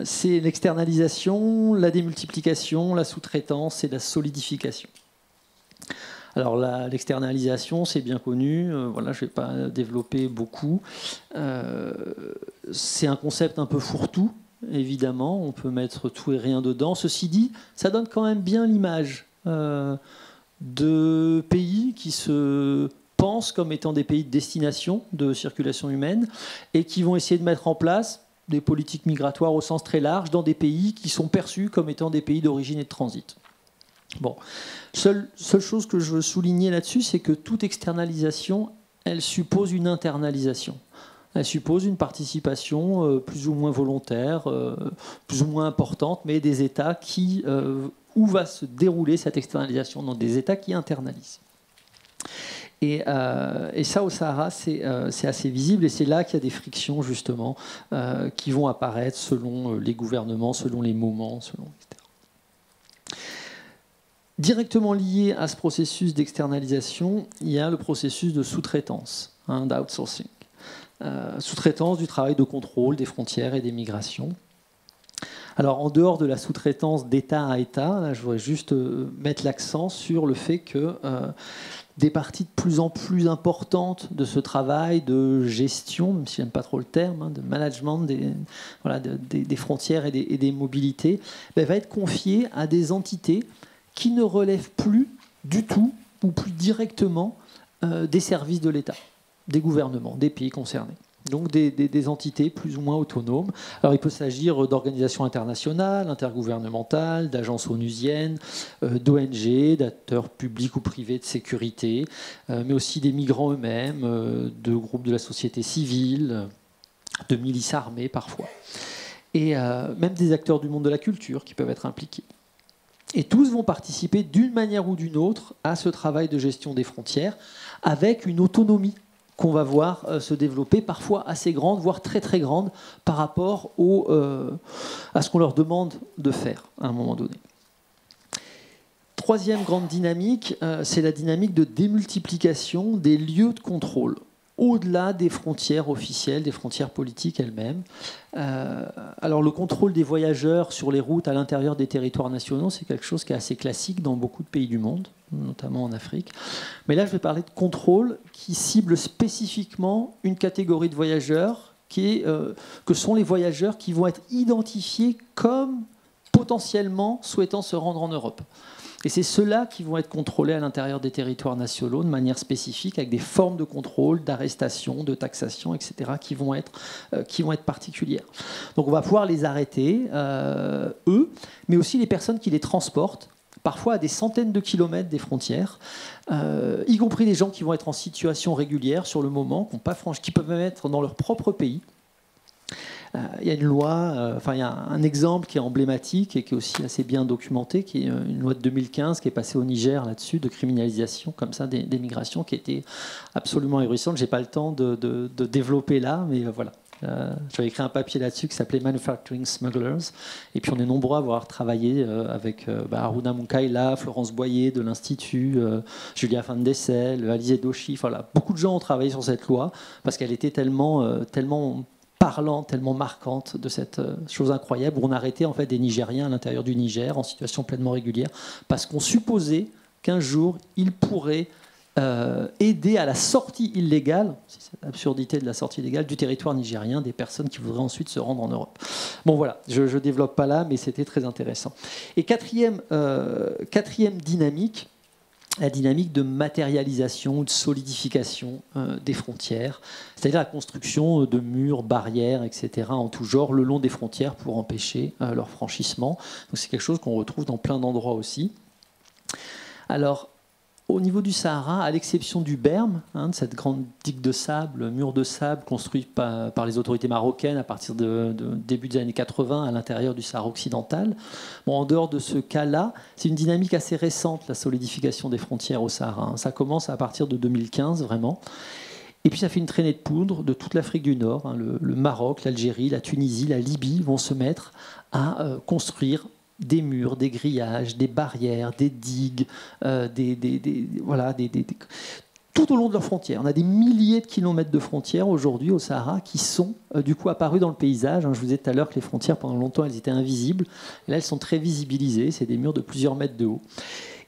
c'est l'externalisation, la démultiplication, la sous-traitance et la solidification. Alors l'externalisation, c'est bien connu, voilà, je ne vais pas développer beaucoup. C'est un concept un peu fourre-tout, évidemment, on peut mettre tout et rien dedans. Ceci dit, ça donne quand même bien l'image de pays qui se pensent comme étant des pays de destination de circulation humaine et qui vont essayer de mettre en place des politiques migratoires au sens très large dans des pays qui sont perçus comme étant des pays d'origine et de transit. Bon, seule chose que je veux souligner là-dessus, c'est que toute externalisation, elle suppose une internalisation. Elle suppose une participation plus ou moins volontaire, plus ou moins importante, mais des États où va se dérouler cette externalisation, dans des États qui internalisent. Et ça, au Sahara, c'est assez visible, et c'est là qu'il y a des frictions, justement, qui vont apparaître selon les gouvernements, selon les moments, etc. Directement lié à ce processus d'externalisation, il y a le processus de sous-traitance, d'outsourcing. Sous-traitance du travail de contrôle des frontières et des migrations. Alors, en dehors de la sous-traitance d'État à État, là, je voudrais juste mettre l'accent sur le fait que des parties de plus en plus importantes de ce travail de gestion, même si j'aime pas trop le terme, de management des frontières et des mobilités, va être confiée à des entités qui ne relèvent plus du tout ou plus directement des services de l'État, des gouvernements, des pays concernés. Donc des entités plus ou moins autonomes. Alors il peut s'agir d'organisations internationales, intergouvernementales, d'agences onusiennes, d'ONG, d'acteurs publics ou privés de sécurité, mais aussi des migrants eux-mêmes, de groupes de la société civile, de milices armées parfois, et même des acteurs du monde de la culture qui peuvent être impliqués. Et tous vont participer d'une manière ou d'une autre à ce travail de gestion des frontières, avec une autonomie qu'on va voir se développer, parfois assez grande, voire très très grande, par rapport à ce qu'on leur demande de faire à un moment donné. Troisième grande dynamique, c'est la dynamique de démultiplication des lieux de contrôle, au-delà des frontières officielles, des frontières politiques elles-mêmes. Alors le contrôle des voyageurs sur les routes à l'intérieur des territoires nationaux, c'est quelque chose qui est assez classique dans beaucoup de pays du monde, notamment en Afrique. Mais là, je vais parler de contrôle qui cible spécifiquement une catégorie de voyageurs, que sont les voyageurs qui vont être identifiés comme potentiellement souhaitant se rendre en Europe. Et c'est ceux-là qui vont être contrôlés à l'intérieur des territoires nationaux de manière spécifique, avec des formes de contrôle, d'arrestation, de taxation, etc., qui vont être particulières. Donc on va pouvoir les arrêter, eux, mais aussi les personnes qui les transportent, parfois à des centaines de kilomètres des frontières, y compris des gens qui vont être en situation régulière sur le moment, qui peuvent même être dans leur propre pays. Il y a une loi, il y a un exemple qui est emblématique et qui est aussi assez bien documenté, qui est une loi de 2015 qui est passée au Niger là-dessus, de criminalisation comme ça des migrations, qui était absolument ahurissante. Je n'ai pas le temps de développer là, mais voilà. J'avais écrit un papier là-dessus qui s'appelait Manufacturing Smugglers. Et puis on est nombreux à avoir travaillé avec Aruna Munkaila, Florence Boyer de l'Institut, Julia Van Dessel, Alizé Doshi. Voilà, beaucoup de gens ont travaillé sur cette loi parce qu'elle était tellement parlante, tellement marquante de cette chose incroyable où on arrêtait en fait des Nigériens à l'intérieur du Niger en situation pleinement régulière parce qu'on supposait qu'un jour ils pourraient aider à la sortie illégale, c'est cette absurdité de la sortie illégale du territoire nigérien des personnes qui voudraient ensuite se rendre en Europe. Bon voilà, je ne développe pas là, mais c'était très intéressant. Et quatrième dynamique, la dynamique de matérialisation, de solidification des frontières, c'est-à-dire la construction de murs, barrières, etc., en tout genre, le long des frontières pour empêcher leur franchissement. Donc c'est quelque chose qu'on retrouve dans plein d'endroits aussi. Alors, au niveau du Sahara, à l'exception du Berme, de cette grande digue de sable, mur de sable construit par les autorités marocaines à partir de début des années 80 à l'intérieur du Sahara occidental, en dehors de ce cas-là, c'est une dynamique assez récente, la solidification des frontières au Sahara. Ça commence à partir de 2015, vraiment. Et puis ça fait une traînée de poudre de toute l'Afrique du Nord. Le Maroc, l'Algérie, la Tunisie, la Libye vont se mettre à construire des murs, des grillages, des barrières, des digues, tout au long de leurs frontières. On a des milliers de kilomètres de frontières aujourd'hui au Sahara qui sont du coup apparus dans le paysage. Je vous disais tout à l'heure que les frontières, pendant longtemps, elles étaient invisibles. Et là, elles sont très visibilisées. C'est des murs de plusieurs mètres de haut.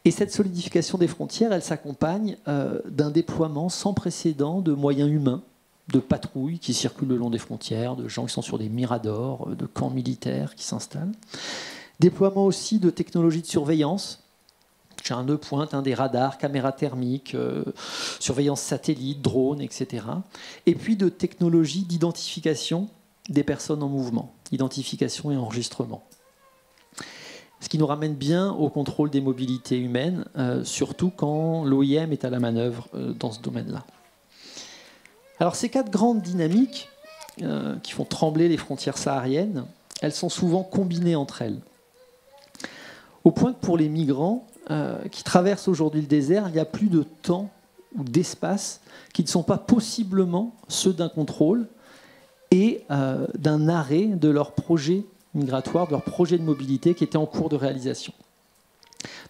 Et cette solidification des frontières, elle s'accompagne d'un déploiement sans précédent de moyens humains, de patrouilles qui circulent le long des frontières, de gens qui sont sur des miradors, de camps militaires qui s'installent. Déploiement aussi de technologies de surveillance. J'ai un nœud pointe, des radars, caméras thermiques, surveillance satellite, drones, etc. Et puis de technologies d'identification des personnes en mouvement, identification et enregistrement. Ce qui nous ramène bien au contrôle des mobilités humaines, surtout quand l'OIM est à la manœuvre dans ce domaine-là. Alors ces quatre grandes dynamiques qui font trembler les frontières sahariennes, elles sont souvent combinées entre elles. Au point que pour les migrants qui traversent aujourd'hui le désert, il n'y a plus de temps ou d'espace qui ne sont pas possiblement ceux d'un contrôle et d'un arrêt de leur projet migratoire, de leur projet de mobilité qui était en cours de réalisation.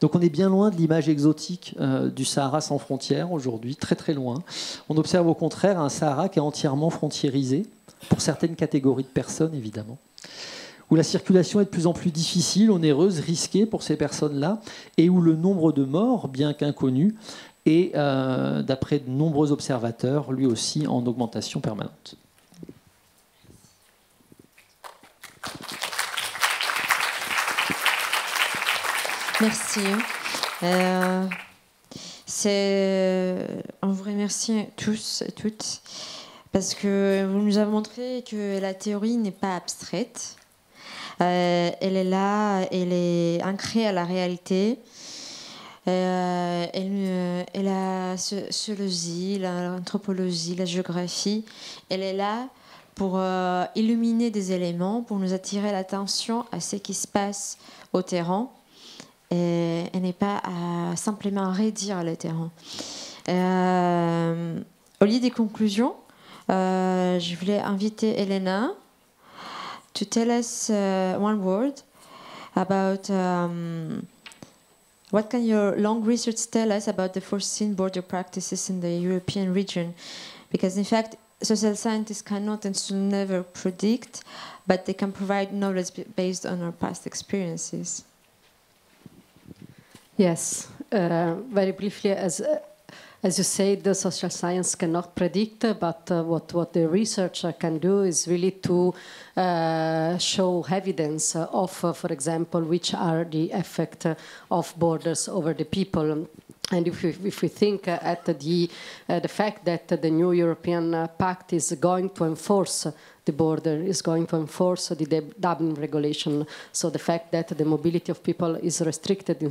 Donc on est bien loin de l'image exotique du Sahara sans frontières aujourd'hui, très très loin. On observe au contraire un Sahara qui est entièrement frontiérisé, pour certaines catégories de personnes évidemment, où la circulation est de plus en plus difficile, onéreuse, risquée pour ces personnes-là, et où le nombre de morts, bien qu'inconnu, est, d'après de nombreux observateurs, lui aussi en augmentation permanente. Merci. On vous remercie tous et toutes parce que vous nous avez montré que la théorie n'est pas abstraite. Elle est là, elle est ancrée à la réalité. La sociologie, l'anthropologie, la géographie, elle est là pour illuminer des éléments, pour nous attirer l'attention à ce qui se passe au terrain. Et n'est pas à simplement redire le terrain. Au lieu des conclusions, je voulais inviter Elena to tell us one word about what can your long research tell us about the foreseen border practices in the European region? Because in fact, social scientists cannot and should never predict, but they can provide knowledge based on our past experiences. Yes, very briefly, as you say, the social science cannot predict, but what the researcher can do is really to show evidence of, for example, which are the effects of borders over the people. And if we think at the fact that the new European Pact is going to enforce the border, is going to enforce the Dublin regulation, so the fact that the mobility of people is restricted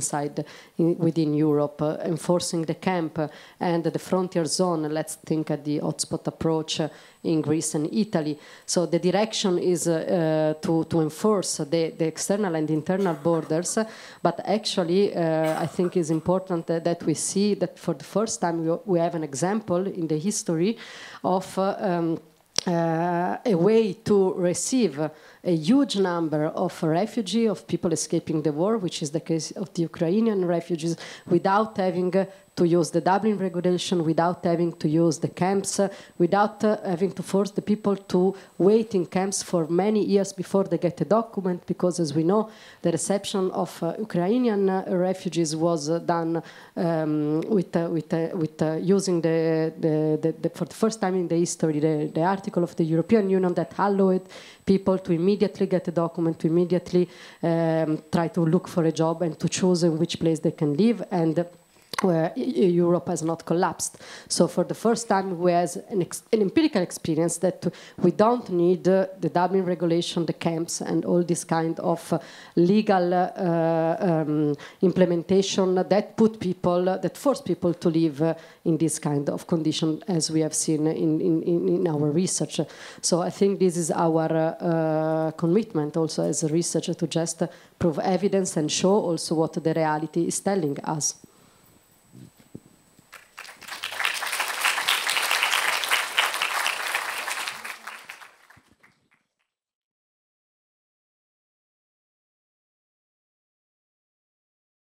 within Europe, enforcing the camp and the frontier zone, let's think at the hotspot approach in Greece and Italy. So the direction is to enforce the external and internal borders, but actually I think it's important that we see that for the first time we have an example in the history of a way to receive a huge number of refugees, of people escaping the war, which is the case of the Ukrainian refugees, without having to use the Dublin regulation, without having to use the camps, without having to force the people to wait in camps for many years before they get a document, because as we know, the reception of Ukrainian refugees was done with using for the first time in the history, the article of the European Union that allowed people to immediately get a document, to immediately try to look for a job and to choose in which place they can live, and where Europe has not collapsed. So for the first time we have an empirical experience that we don't need the Dublin regulation, the camps, and all this kind of legal implementation that force people to live in this kind of condition, as we have seen in our research. So I think this is our commitment also as a researcher, to just prove evidence and show also what the reality is telling us.